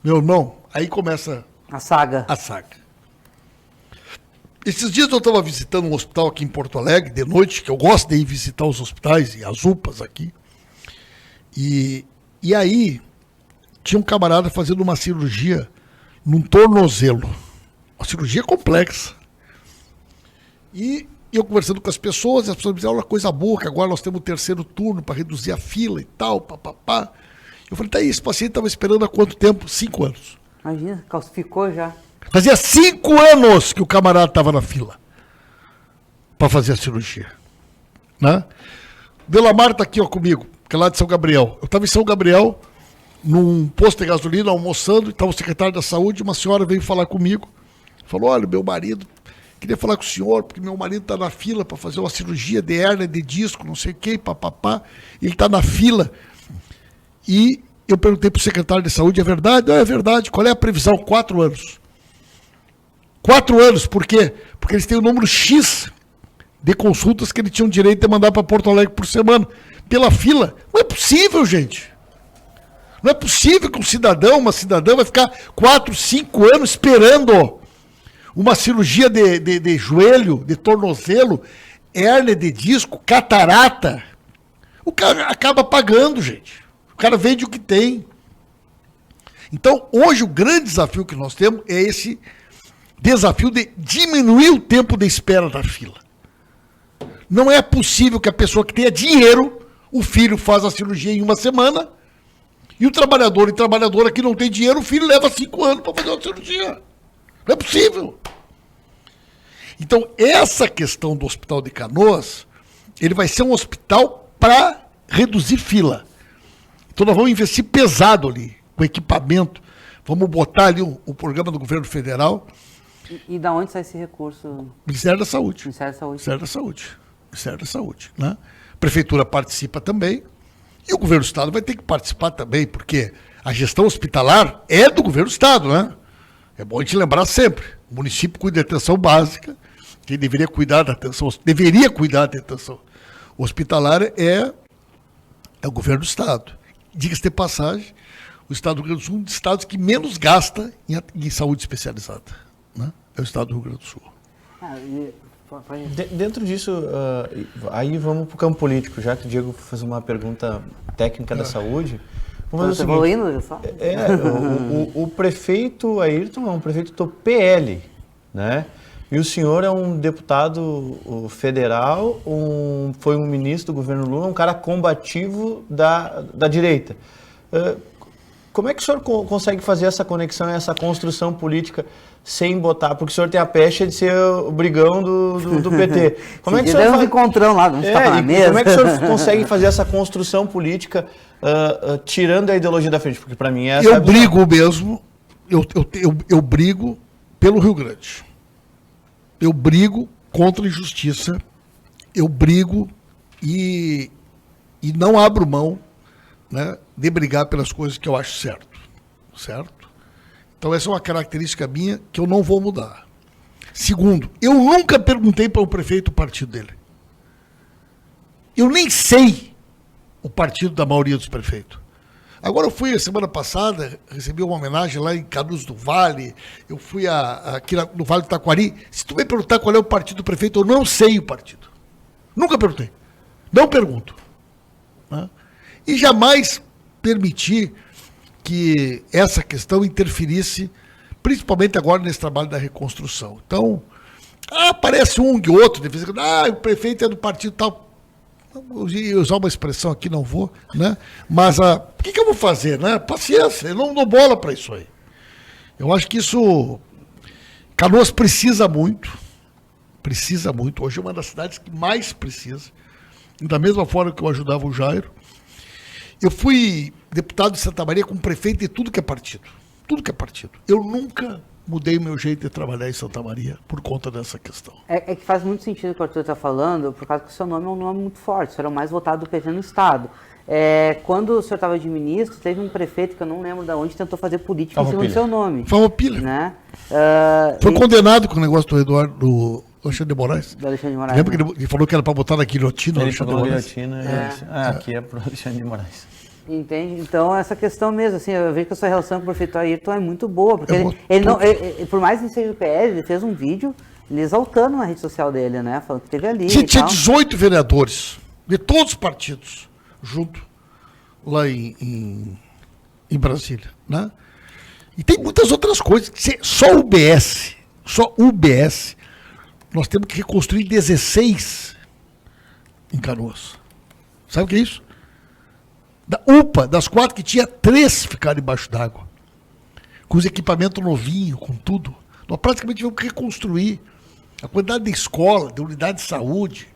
meu irmão, aí começa a saga. Esses dias eu estava visitando um hospital aqui em Porto Alegre, de noite, que eu gosto de ir visitar os hospitais e as UPAs aqui. E aí tinha um camarada fazendo uma cirurgia num tornozelo. Uma cirurgia complexa. E eu conversando com as pessoas me diziam, olha, coisa boa, que agora nós temos o 3º turno para reduzir a fila e tal, papapá. Eu falei, tá aí, esse paciente estava esperando há quanto tempo? 5 anos. Imagina, calcificou já. Fazia 5 anos que o camarada estava na fila para fazer a cirurgia. Né? Delamar está aqui ó, comigo, que é lá de São Gabriel. Eu estava em São Gabriel, num posto de gasolina, almoçando, estava o secretário da saúde, uma senhora veio falar comigo, falou, olha, meu marido, queria falar com o senhor, porque meu marido está na fila para fazer uma cirurgia de hérnia de disco, não sei o que, papapá, ele está na fila. E eu perguntei para o secretário de saúde, é verdade? Não, é verdade. Qual é a previsão? 4 anos. 4 anos, por quê? Porque eles têm o número X de consultas que eles tinham direito de mandar para Porto Alegre por semana, pela fila. Não é possível, gente. Não é possível que um cidadão, uma cidadã vai ficar 4, 5 anos esperando uma cirurgia de joelho, de tornozelo, hérnia de disco, catarata. O cara acaba pagando, gente. O cara vende o que tem. Então, hoje, o grande desafio que nós temos é esse desafio de diminuir o tempo de espera da fila. Não é possível que a pessoa que tenha dinheiro, o filho faz a cirurgia em 1 semana, e o trabalhador e trabalhadora que não tem dinheiro, o filho leva 5 anos para fazer uma cirurgia. Não é possível. Então, essa questão do Hospital de Canoas, ele vai ser um hospital para reduzir fila. Então, nós vamos investir pesado ali, com equipamento. Vamos botar ali o programa do governo federal. E da onde sai esse recurso? Ministério da Saúde. Ministério da Saúde. Ministério da Saúde. Ministério da Saúde. Né? A Prefeitura participa também. E o governo do Estado vai ter que participar também, porque a gestão hospitalar é do governo do Estado, né? É bom a gente lembrar sempre. O município cuida da atenção básica, quem deveria cuidar da atenção hospitalar é o governo do Estado. Diga-se de passagem, o Estado do Rio Grande do Sul é um dos estados que menos gasta em saúde especializada. Né? É o Estado do Rio Grande do Sul. Dentro disso, aí vamos para o campo político, já que o Diego fez uma pergunta técnica da saúde. Vamos fazer o seguinte, o prefeito Ayrton é um prefeito do PL, né? E o senhor é um deputado federal, foi um ministro do governo Lula, um cara combativo da direita. Como é que o senhor consegue fazer essa conexão, essa construção política sem botar... Porque o senhor tem a pecha de ser o brigão do PT. Como é que o senhor faz... encontrão lá, vamos estar na mesa. Como é que o senhor consegue fazer essa construção política tirando a ideologia da frente? Porque para mim é essa... Eu brigo mesmo, eu brigo pelo Rio Grande. Eu brigo contra a injustiça, eu brigo e não abro mão, né, de brigar pelas coisas que eu acho certo? Então essa é uma característica minha que eu não vou mudar. Segundo, eu nunca perguntei para o prefeito o partido dele. Eu nem sei o partido da maioria dos prefeitos. Agora eu fui, semana passada, recebi uma homenagem lá em Canudos do Vale, eu fui aqui no Vale do Taquari. Se tu me perguntar qual é o partido do prefeito, eu não sei o partido. Nunca perguntei. Não pergunto. Né? E jamais permitir que essa questão interferisse, principalmente agora nesse trabalho da reconstrução. Então, aparece um e outro, de vez em quando, o prefeito é do partido tal. Eu ia usar uma expressão aqui, não vou, né? Mas o que eu vou fazer, né? Paciência, eu não dou bola para isso aí. Eu acho que isso... Canoas precisa muito. Hoje é uma das cidades que mais precisa. E da mesma forma que eu ajudava o Jairo. Eu fui deputado de Santa Maria com prefeito de tudo que é partido. Tudo que é partido. Eu nunca mudei o meu jeito de trabalhar em Santa Maria por conta dessa questão. É que faz muito sentido o que o Arthur está falando, por causa que o seu nome é um nome muito forte, o senhor é o mais votado do PT no Estado. Quando o senhor estava de ministro, teve um prefeito, que eu não lembro de onde, tentou fazer política em cima do seu nome. Farroupilha. Né? Foi condenado com o negócio do Alexandre de Moraes. Do Alexandre de Moraes. Lembra que ele falou que era para botar na guilhotina? Ele falou na guilhotina. Aqui é para o Alexandre de Moraes. Entende? Então, essa questão mesmo, assim, eu vejo que a sua relação com o prefeito Ayrton é muito boa, porque ele, por mais que ele seja do PL, ele fez um vídeo ele exaltando na rede social dele, né? Falando que teve ali. Tinha 18 vereadores de todos os partidos junto lá em Brasília, né? E tem muitas outras coisas. Só o UBS, nós temos que reconstruir 16 em Canoas. Sabe o que é isso? Da UPA, das 4 que tinha, 3 ficaram embaixo d'água. Com os equipamentos novinhos, com tudo. Nós praticamente tivemos que reconstruir a quantidade de escola, de unidade de saúde,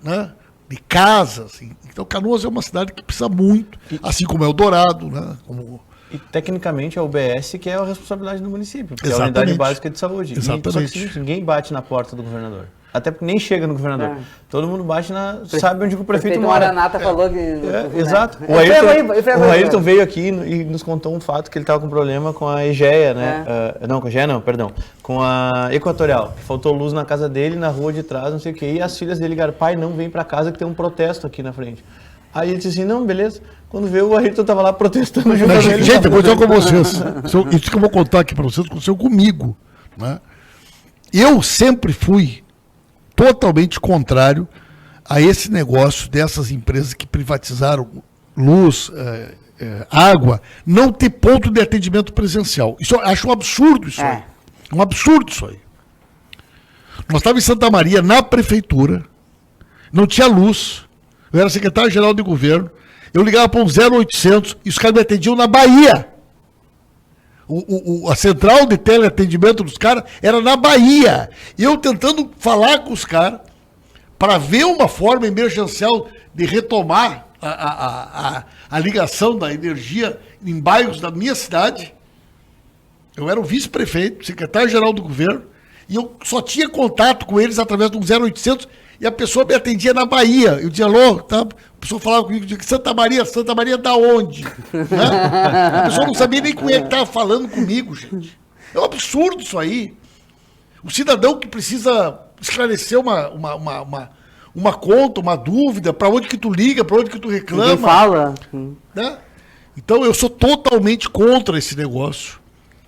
né? De casas. Então, Canoas é uma cidade que precisa muito, assim como Eldorado, né? E, tecnicamente, a UBS que é a responsabilidade do município, porque Exatamente. é a unidade básica de saúde. Exatamente. Só que ninguém bate na porta do governador. Até porque nem chega no governador. Todo mundo bate sabe onde o prefeito mora. O Maranata falou que... Exato. O Ayrton veio aqui e nos contou um fato que ele estava com problema com a EGEA, né? Não, com a EGEA não, perdão. Com a Equatorial. Faltou luz na casa dele, na rua de trás, não sei o quê. E as filhas dele ligaram, pai, não vem para casa que tem um protesto aqui na frente. Aí ele disse assim, não, beleza. Quando veio, o Ayrton estava lá protestando junto com ele. Gente, eu vou dizer com vocês. Isso que eu vou contar aqui para vocês, aconteceu comigo. Né? Eu sempre fui totalmente contrário a esse negócio dessas empresas que privatizaram luz, água, não ter ponto de atendimento presencial. Isso, eu acho um absurdo isso aí. Um absurdo isso aí. Nós estávamos em Santa Maria, na prefeitura, não tinha luz, eu era secretário-geral de governo, eu ligava para um 0800 e os caras me atendiam na Bahia. A central de teleatendimento dos caras era na Bahia. Eu tentando falar com os caras para ver uma forma emergencial de retomar a ligação da energia em bairros da minha cidade. Eu era o vice-prefeito, secretário-geral do governo, e eu só tinha contato com eles através de um 0800 e a pessoa me atendia na Bahia. Eu dizia, alô, tá? A pessoa falava comigo, dizia, Santa Maria da onde? Né? A pessoa não sabia nem com ele que estava falando comigo, gente. É um absurdo isso aí. O cidadão que precisa esclarecer uma conta, uma dúvida, para onde que tu liga, para onde que tu reclama. Ninguém fala. Né? Então eu sou totalmente contra esse negócio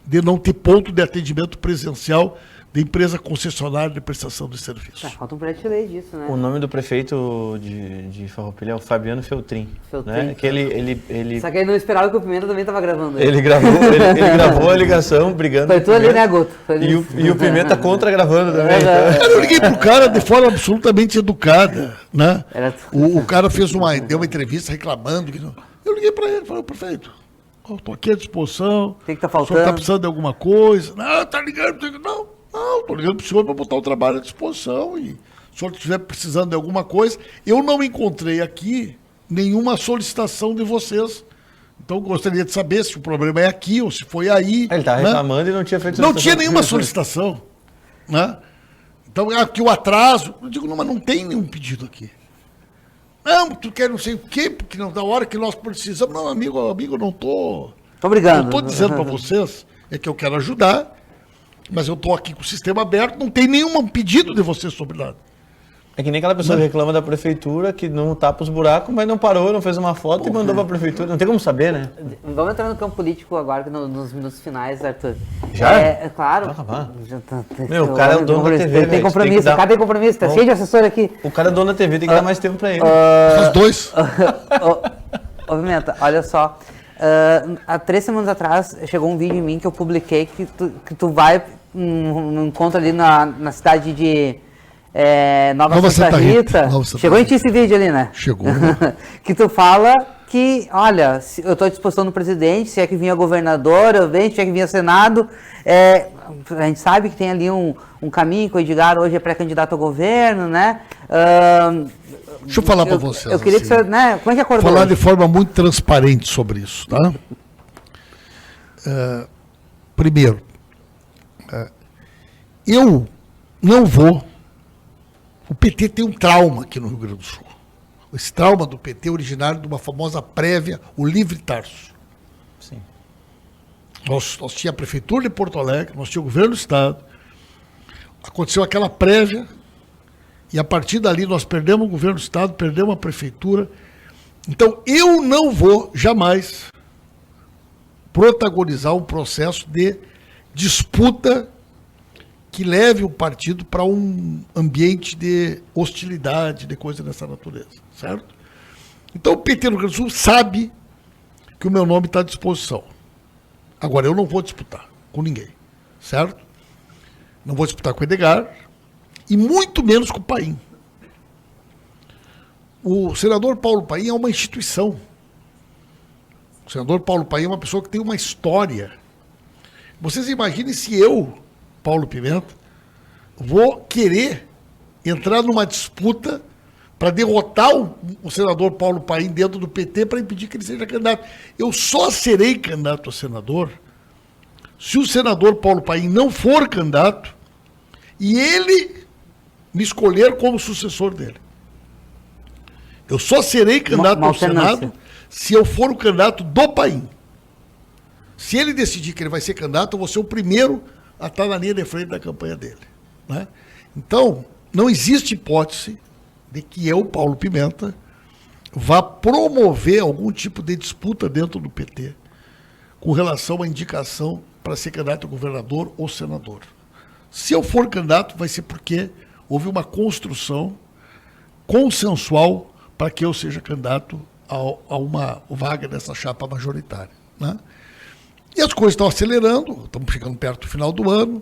de não ter ponto de atendimento presencial da empresa concessionária de prestação de serviço. Falta um projeto de lei disso, né? O nome do prefeito de Farroupilha é o Fabiano Feltrin. Né? Que ele... Só que ele não esperava que o Pimenta também estava gravando. Ele gravou a ligação brigando. Foi tu ali, né, Guto? E o Pimenta contra-gravando também. Então. Eu liguei pro cara de forma absolutamente educada. Né? O cara deu uma entrevista reclamando. Eu liguei para ele e falei, prefeito, Estou aqui à disposição. O que tá O senhor faltando? está precisando de alguma coisa? Não, tá ligando. Não, estou ligando para o senhor para botar o trabalho à disposição. E se o senhor estiver precisando de alguma coisa, eu não encontrei aqui nenhuma solicitação de vocês. Então, eu gostaria de saber se o problema é aqui ou se foi aí. Ele está né? reclamando e não tinha feito Não solicitação. tinha nenhuma solicitação. Né? Então, aqui o atraso. Eu digo, não, mas não tem nenhum pedido aqui. Não, tu quer não sei o quê, porque não, da hora que nós precisamos. Não, amigo, eu não estou. Tô brigando. Eu estou dizendo para vocês é que eu quero ajudar, mas eu estou aqui com o sistema aberto, não tem nenhum pedido de vocês sobre nada. É que nem aquela pessoa que reclama da prefeitura, que não tapa os buracos, mas não parou, não fez uma foto e mandou para a prefeitura. Não tem como saber, né? Vamos entrar no campo político agora, nos minutos finais, Arthur. Já? É claro. Vai acabar. Já tá- Meu, o cara é o dono da TV, Tem velho, compromisso, tem que dar- o cara tem compromisso, tá Bom. cheio de assessor aqui. O cara é dono da TV, tem que dar mais tempo para ele. Faz dois. Ô, Pimenta, olha só. Há 3 semanas atrás chegou um vídeo em mim que eu publiquei que tu vai num encontro ali na cidade de Nova Santa Rita. Nova Santa Chegou em Rita. ti esse vídeo ali, né? Chegou. Que tu fala que, olha, eu estou à disposição do presidente, se é que vinha governador, eu venho, se é que vinha Senado. A gente sabe que tem ali um caminho que o Edgar hoje é pré-candidato ao governo, né? Deixa eu falar para vocês. Eu queria que você, né? Como é que acordou? Falar de forma muito transparente sobre isso, tá? Primeiro, eu não vou. O PT tem um trauma aqui no Rio Grande do Sul. Esse trauma do PT é originário de uma famosa prévia, o Livre Tarso. Sim. Nós tínhamos a Prefeitura de Porto Alegre, nós tínhamos o Governo do Estado. Aconteceu aquela prévia, e a partir dali nós perdemos o Governo do Estado, perdemos a Prefeitura. Então, eu não vou jamais protagonizar um processo de disputa que leve o partido para um ambiente de hostilidade, de coisa dessa natureza, certo? Então, o PT no Rio Grande do Sul sabe que o meu nome está à disposição. Agora, eu não vou disputar com ninguém, certo? Não vou disputar com o Edgar e muito menos com o Paim. O senador Paulo Paim é uma instituição. O senador Paulo Paim é uma pessoa que tem uma história. Vocês imaginem se eu, Paulo Pimenta, vou querer entrar numa disputa para derrotar o senador Paulo Paim dentro do PT para impedir que ele seja candidato. Eu só serei candidato a senador se o senador Paulo Paim não for candidato e ele me escolher como sucessor dele. Eu só serei candidato ao Senado se eu for o candidato do Paim. Se ele decidir que ele vai ser candidato, eu vou ser o primeiro a estar na linha de frente da campanha dele. Né? Então, não existe hipótese de que eu, Paulo Pimenta, vá promover algum tipo de disputa dentro do PT com relação à indicação para ser candidato a governador ou senador. Se eu for candidato, vai ser porque houve uma construção consensual para que eu seja candidato a uma vaga dessa chapa majoritária. Né? E as coisas estão acelerando, estamos chegando perto do final do ano.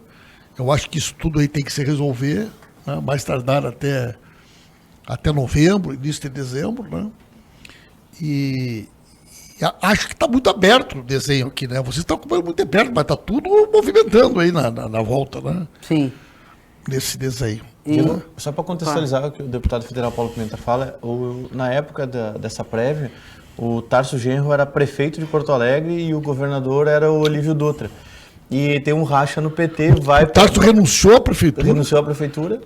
Eu acho que isso tudo aí tem que se resolver, né? Mais tardar até novembro, início de dezembro. Né? E acho que está muito aberto o desenho aqui, né? Vocês estão acompanhando muito de perto, mas está tudo movimentando aí na volta, né? Sim. Nesse desenho. Só para contextualizar o que o deputado federal Paulo Pimenta fala, na época dessa prévia, o Tarso Genro era prefeito de Porto Alegre e o governador era o Olívio Dutra. E tem um racha no PT, O Tarso renunciou à prefeitura. Renunciou à prefeitura.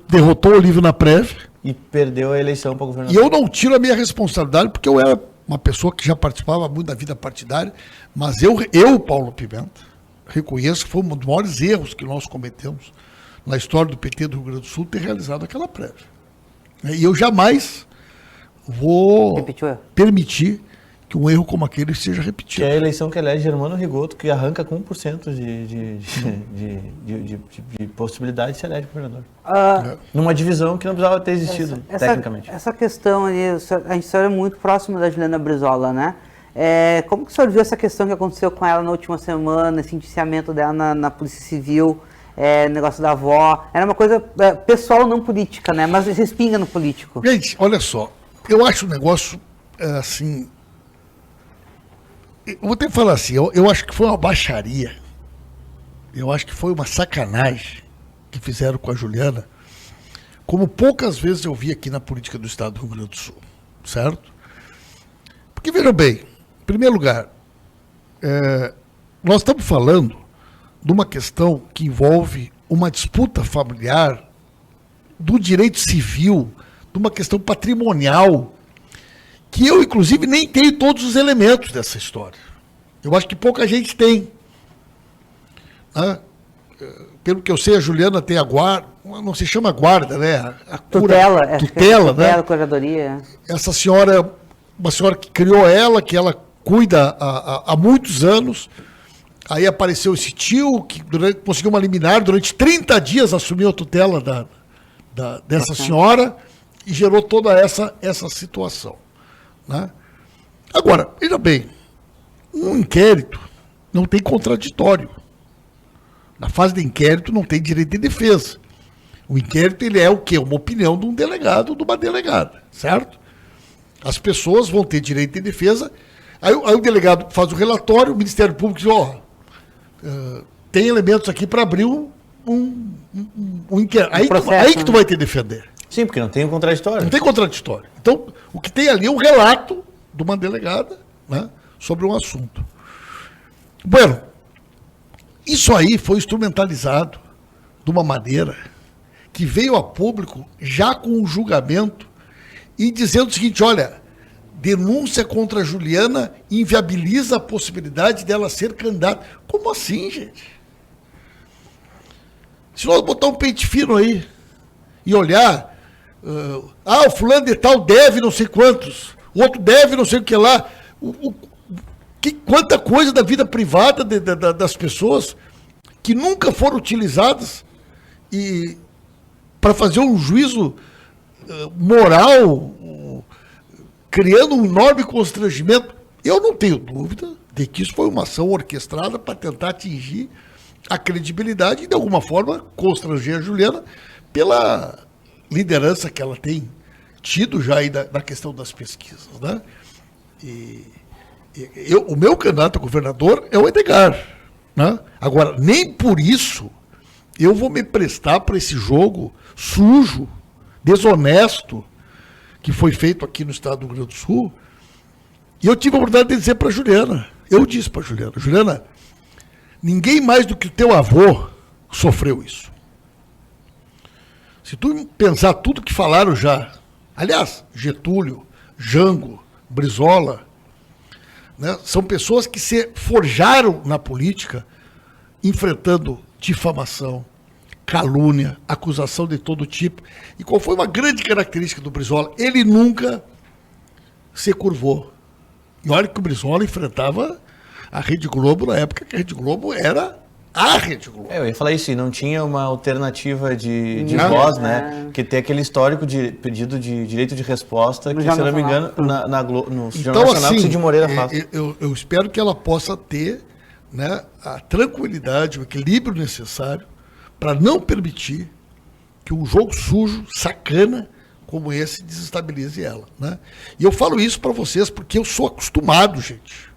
Derrotou o Olívio na prévia. E perdeu a eleição para governador. E eu não tiro a minha responsabilidade, porque eu era uma pessoa que já participava muito da vida partidária, mas eu Paulo Pimenta, reconheço que foi um dos maiores erros que nós cometemos na história do PT do Rio Grande do Sul ter realizado aquela prévia. E eu jamais vou permitir que um erro como aquele seja repetido. Que é a eleição que elege Germano Rigoto, que arranca com 1% de possibilidade de ser eleito governador. Numa divisão que não precisava ter existido, tecnicamente. Essa questão ali, a gente é muito próximo da Juliana Brizola, né? Como que o senhor viu essa questão que aconteceu com ela na última semana, esse indiciamento dela na Polícia Civil, negócio da avó? Era uma coisa pessoal, não política, né? Mas respinga no político. Gente, olha só, eu acho um negócio, assim, eu vou ter que falar assim, eu acho que foi uma baixaria, eu acho que foi uma sacanagem que fizeram com a Juliana, como poucas vezes eu vi aqui na política do estado do Rio Grande do Sul, certo? Porque, vejam bem, em primeiro lugar, nós estamos falando de uma questão que envolve uma disputa familiar, do direito civil, de uma questão patrimonial, que eu, inclusive, nem tenho todos os elementos dessa história. Eu acho que pouca gente tem. Né? Pelo que eu sei, a Juliana tem a guarda, não se chama guarda, né? A cura, tutela, né? Curadoria. Essa senhora, uma senhora que criou ela, que ela cuida há muitos anos. Aí apareceu esse tio, que conseguiu uma liminar, durante 30 dias assumiu a tutela dessa senhora e gerou toda essa situação. Né? Agora, veja bem, um inquérito não tem contraditório. Na fase de inquérito não tem direito de defesa. O inquérito ele é o quê? Uma opinião de um delegado ou de uma delegada, certo? As pessoas vão ter direito de defesa. Aí o delegado faz o relatório, o Ministério Público diz, tem elementos aqui para abrir um inquérito. Aí que tu vai ter que defender. Sim, porque não tem um contraditório. Não tem contraditório. Então, o que tem ali é um relato de uma delegada, né, sobre um assunto. Bueno, isso aí foi instrumentalizado de uma maneira que veio a público já com um julgamento e dizendo o seguinte, olha, denúncia contra a Juliana inviabiliza a possibilidade dela ser candidata. Como assim, gente? Se nós botar um pente fino aí e olhar, o fulano de tal deve não sei quantos, o outro deve não sei o que lá, quanta coisa da vida privada das pessoas que nunca foram utilizadas e para fazer um juízo moral, criando um enorme constrangimento. Eu não tenho dúvida de que isso foi uma ação orquestrada para tentar atingir a credibilidade e, de alguma forma, constranger a Juliana pela liderança que ela tem tido já aí na questão das pesquisas. Né? O meu candidato a governador é o Edgar. Né? Agora, nem por isso eu vou me prestar para esse jogo sujo, desonesto, que foi feito aqui no estado do Rio Grande do Sul. E eu tive a oportunidade de dizer para a Juliana, eu disse para a Juliana, ninguém mais do que o teu avô sofreu isso. Se tu pensar tudo que falaram já, aliás, Getúlio, Jango, Brizola, né, são pessoas que se forjaram na política enfrentando difamação, calúnia, acusação de todo tipo. E qual foi uma grande característica do Brizola? Ele nunca se curvou. E olha que o Brizola enfrentava a Rede Globo na época que a Rede Globo era a Rede Globo. Eu ia falar isso, e não tinha uma alternativa de voz, né? Que tem aquele histórico de pedido de direito de resposta, que, se eu não me engano, no Jornal Nacional, que o Cid Moreira faz. Eu espero que ela possa ter, né, a tranquilidade, o equilíbrio necessário para não permitir que um jogo sujo, sacana, como esse, desestabilize ela. Né? E eu falo isso para vocês porque eu sou acostumado, gente.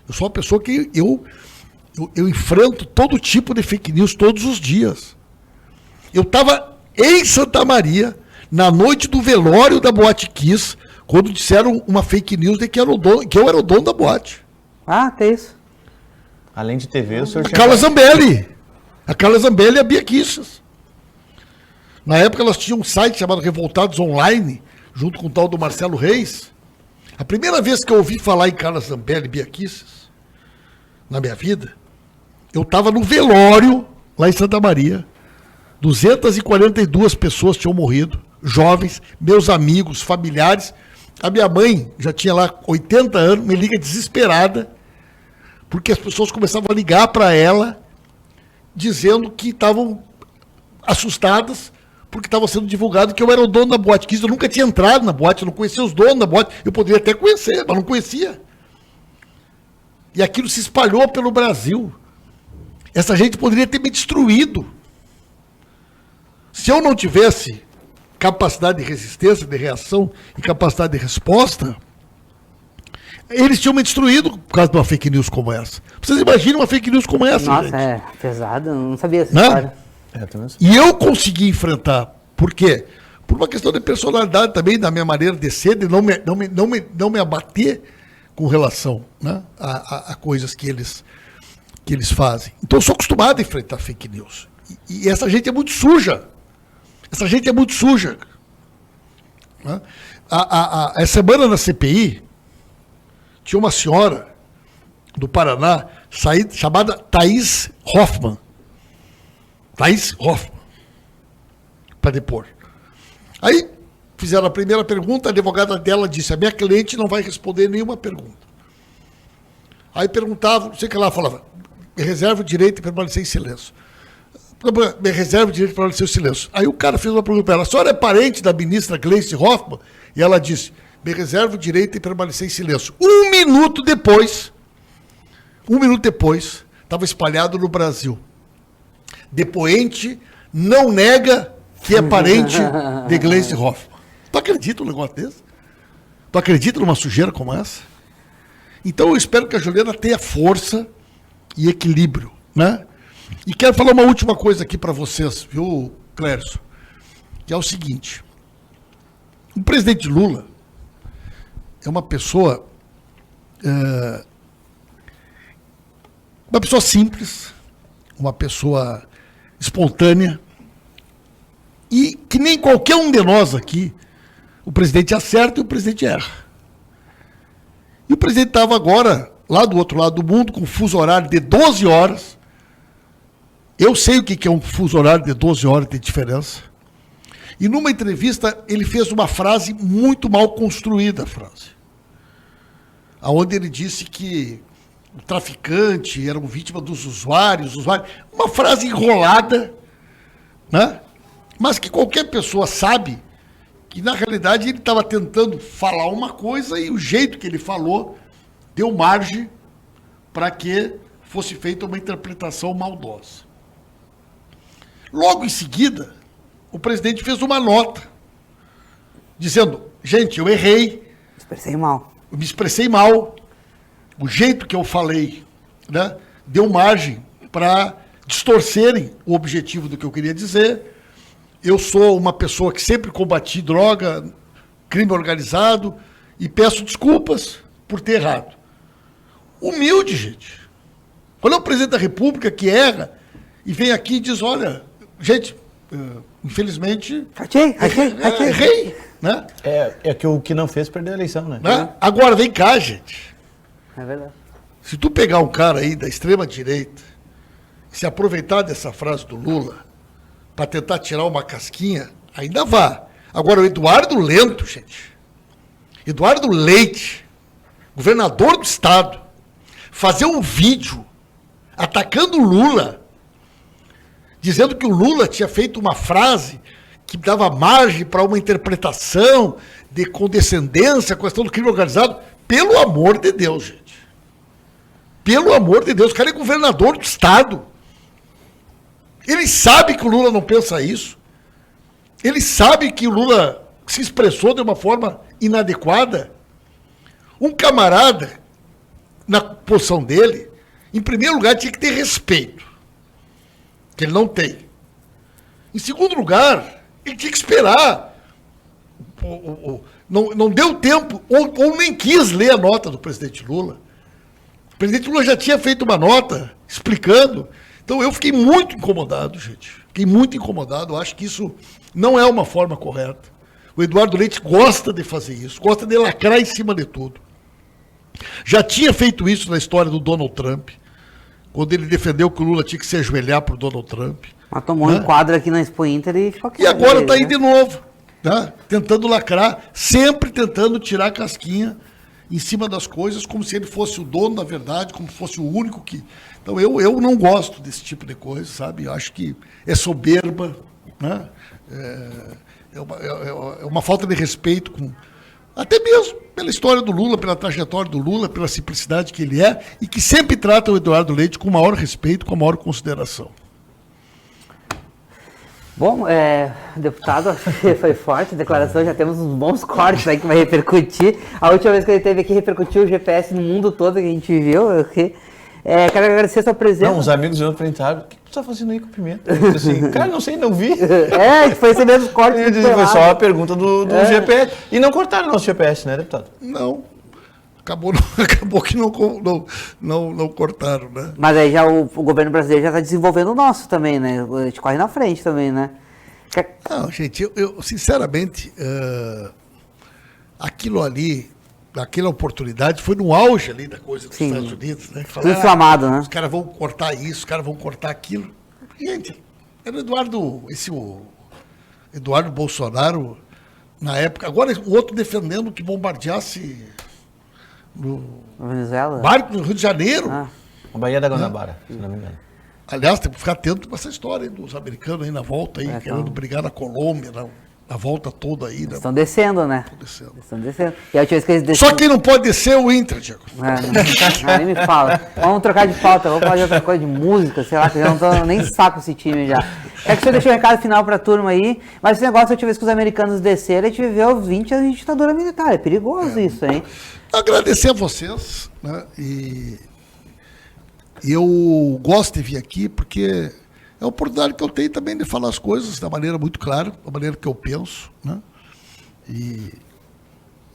Eu sou uma pessoa que eu enfrento todo tipo de fake news todos os dias. Eu estava em Santa Maria, na noite do velório da Boate Kiss, quando disseram uma fake news de que eu era o dono da boate. Ah, tem isso. Além de TV, o senhor... A Carla Zambelli e a Bia Kicis. Na época elas tinham um site chamado Revoltados Online, junto com o tal do Marcelo Reis. A primeira vez que eu ouvi falar em Carla Zambelli e Bia Kicis, na minha vida, eu estava no velório, lá em Santa Maria. 242 pessoas tinham morrido, jovens, meus amigos, familiares. A minha mãe, já tinha lá 80 anos, me liga desesperada, porque as pessoas começavam a ligar para ela, dizendo que estavam assustadas, porque estava sendo divulgado que eu era o dono da boate Kiss. Eu nunca tinha entrado na boate, eu não conhecia os donos da boate. Eu poderia até conhecer, mas não conhecia. E aquilo se espalhou pelo Brasil. Essa gente poderia ter me destruído. Se eu não tivesse capacidade de resistência, de reação e capacidade de resposta, Eles tinham me destruído por causa de uma fake news como essa. Vocês imaginam uma fake news como essa, Nossa, gente? é pesado, eu não sabia essa Né? história. E eu consegui enfrentar. Por quê? Por uma questão de personalidade também, da minha maneira de ser, de não me abater com relação, né, a coisas que eles fazem. Então eu sou acostumado a enfrentar fake news. E essa gente é muito suja. Essa gente é muito suja. Né? Essa semana na CPI, tinha uma senhora do Paraná chamada Thaís Hoffmann. Thaís Hoffmann. Para depor. Aí fizeram a primeira pergunta, a advogada dela disse: a minha cliente não vai responder nenhuma pergunta. Aí perguntavam, não sei o que ela falava: me reserva o direito de permanecer em silêncio. Me reserva o direito de permanecer em silêncio. Aí o cara fez uma pergunta para ela: a senhora é parente da ministra Gleice Hoffmann? E ela disse: me reserva o direito de permanecer em silêncio. Um minuto depois, estava espalhado no Brasil: depoente não nega que é parente de Gleice Hoffmann. Tu acredita num negócio desse? Tu acredita numa sujeira como essa? Então eu espero que a Juliana tenha força e equilíbrio, né? E quero falar uma última coisa aqui para vocês, viu, Clércio? Que é o seguinte: o presidente Lula é uma pessoa simples, uma pessoa espontânea, e que nem qualquer um de nós aqui, o presidente acerta e o presidente erra. E o presidente estava agora, lá do outro lado do mundo, com um fuso horário de 12 horas. Eu sei o que é um fuso horário de 12 horas de diferença. E numa entrevista, ele fez uma frase muito mal construída, onde ele disse que o traficante era vítima dos usuários. Uma frase enrolada, né? Mas que qualquer pessoa sabe que, na realidade, ele estava tentando falar uma coisa e o jeito que ele falou deu margem para que fosse feita uma interpretação maldosa. Logo em seguida, o presidente fez uma nota dizendo: gente, eu errei. Eu me expressei mal. O jeito que eu falei, né, deu margem para distorcerem o objetivo do que eu queria dizer. Eu sou uma pessoa que sempre combati droga, crime organizado, e peço desculpas por ter errado. Humilde, gente. Quando é o presidente da República que erra e vem aqui e diz: olha, gente, infelizmente... Errei, né? É que o que não fez perdeu a eleição, né? Agora, vem cá, gente. É verdade. Se tu pegar um cara aí da extrema-direita e se aproveitar dessa frase do Lula para tentar tirar uma casquinha, ainda vá. Agora, o Eduardo Lento, gente, Eduardo Leite, governador do estado, fazer um vídeo atacando o Lula, dizendo que o Lula tinha feito uma frase que dava margem para uma interpretação de condescendência, questão do crime organizado. Pelo amor de Deus, gente. Pelo amor de Deus, o cara é governador do estado. Ele sabe que o Lula não pensa isso. Ele sabe que o Lula se expressou de uma forma inadequada. Um camarada, na posição dele, em primeiro lugar, tinha que ter respeito, que ele não tem. Em segundo lugar, ele tinha que esperar. Não deu tempo, ou nem quis ler a nota do presidente Lula. O presidente Lula já tinha feito uma nota explicando. Então eu fiquei muito incomodado, gente. Fiquei muito incomodado. Eu acho que isso não é uma forma correta. O Eduardo Leite gosta de fazer isso, gosta de lacrar em cima de tudo. Já tinha feito isso na história do Donald Trump, quando ele defendeu que o Lula tinha que se ajoelhar para o Donald Trump. Mas tomou um enquadro aqui na Expo Inter e ficou E agora está aí de novo, né? Tentando lacrar, sempre tentando tirar a casquinha em cima das coisas, como se ele fosse o dono da verdade, como se fosse o único que... Então eu não gosto desse tipo de coisa, sabe? Eu acho que é soberba, né? É uma falta de respeito com... Até mesmo pela história do Lula, pela trajetória do Lula, pela simplicidade que ele é, e que sempre trata o Eduardo Leite com o maior respeito, com a maior consideração. Bom, deputado, acho que foi forte a declaração, já temos uns bons cortes aí que vai repercutir. A última vez que ele esteve aqui repercutiu o GPS no mundo todo que a gente viu. Quero agradecer a sua presença. Não, os amigos meus perguntaram, o que tu tá fazendo aí com o Pimenta? Eu disse assim, cara, não sei, não vi. Foi esse mesmo corte. Foi só a pergunta do GPS. E não cortaram o nosso GPS, né, deputado? Não. Acabou que não cortaram, né? Mas aí já o governo brasileiro já está desenvolvendo o nosso também, né? A gente corre na frente também, né? Não, gente, eu sinceramente, aquilo ali, aquela oportunidade, foi no auge ali da coisa dos Estados Unidos, né? Tudo inflamado, né? Os caras vão cortar isso, os caras vão cortar aquilo. Gente, era o Eduardo Bolsonaro, na época, agora o outro defendendo que bombardeasse no Venezuela? barco no Rio de Janeiro. Ah. A Baía da Guanabara, se não me engano. Aliás, tem que ficar atento com essa história aí dos americanos aí na volta aí, querendo brigar na Colômbia, na volta toda aí. Né? Estão descendo, né? Estão descendo. E a última vez que eles desceram... Só quem não pode descer é o Inter, Diego. Nem me fala. Vamos trocar de pauta, vamos falar de outra coisa, de música, sei lá, que eu não tô nem saco esse time já. É que o senhor deixou um recado final pra turma aí, mas esse negócio, a última vez que os americanos desceram, a gente viveu 20 anos de ditadura militar. É perigoso isso, hein? Agradecer a vocês, né? E eu gosto de vir aqui porque é a oportunidade que eu tenho também de falar as coisas da maneira muito clara, da maneira que eu penso, né?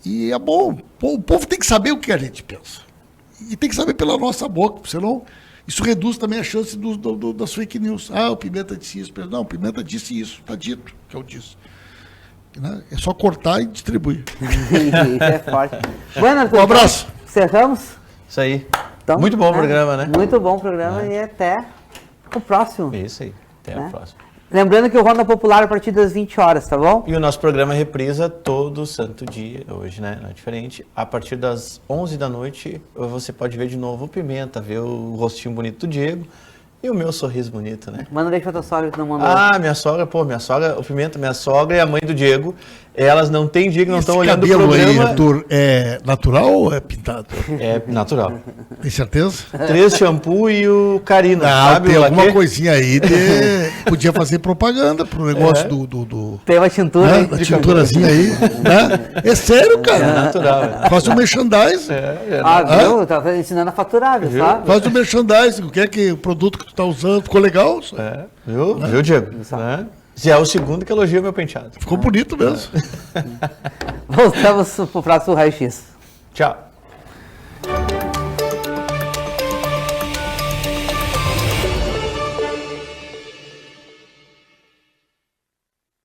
E é bom, o povo tem que saber o que a gente pensa. E tem que saber pela nossa boca, senão isso reduz também a chance das fake news. Ah, o Pimenta disse isso. Não, o Pimenta disse isso, está dito que eu disse. Né? É só cortar e distribuir. Isso é forte. Bueno, Arthur, Um abraço. Encerramos? Isso aí. Então, Muito bom o programa, né? Muito bom o programa e até o próximo. Isso aí. Até a próxima. Lembrando que o Ronda Popular a partir das 20 horas, tá bom? E o nosso programa reprisa todo santo dia, hoje, né? Não é diferente. A partir das 11 da noite, você pode ver de novo o Pimenta, ver o rostinho bonito do Diego e o meu sorriso bonito, né? Manda um beijo pra tua sogra que não mandou. Ah, minha sogra, o Pimenta, minha sogra e a mãe do Diego, elas não têm dia que não estão olhando o programa. Esse cabelo aí, Arthur, é natural ou é pintado? É natural. Tem certeza? 3 shampoo e o Carina, sabe? Tem o alguma laque? coisinha aí podia fazer propaganda pro negócio do Tem uma tintura né? aí. Da tinturazinha aí, né? É sério, cara. É natural. Faz um merchandising. Viu? Tá ensinando a faturar, viu? Sabe? Faz um merchandising. O que é que o produto que tu tá usando ficou legal? Viu, Diego? Né? Já é o segundo que elogia meu penteado. Ficou bonito mesmo. Voltamos pro próximo Raio X. Tchau.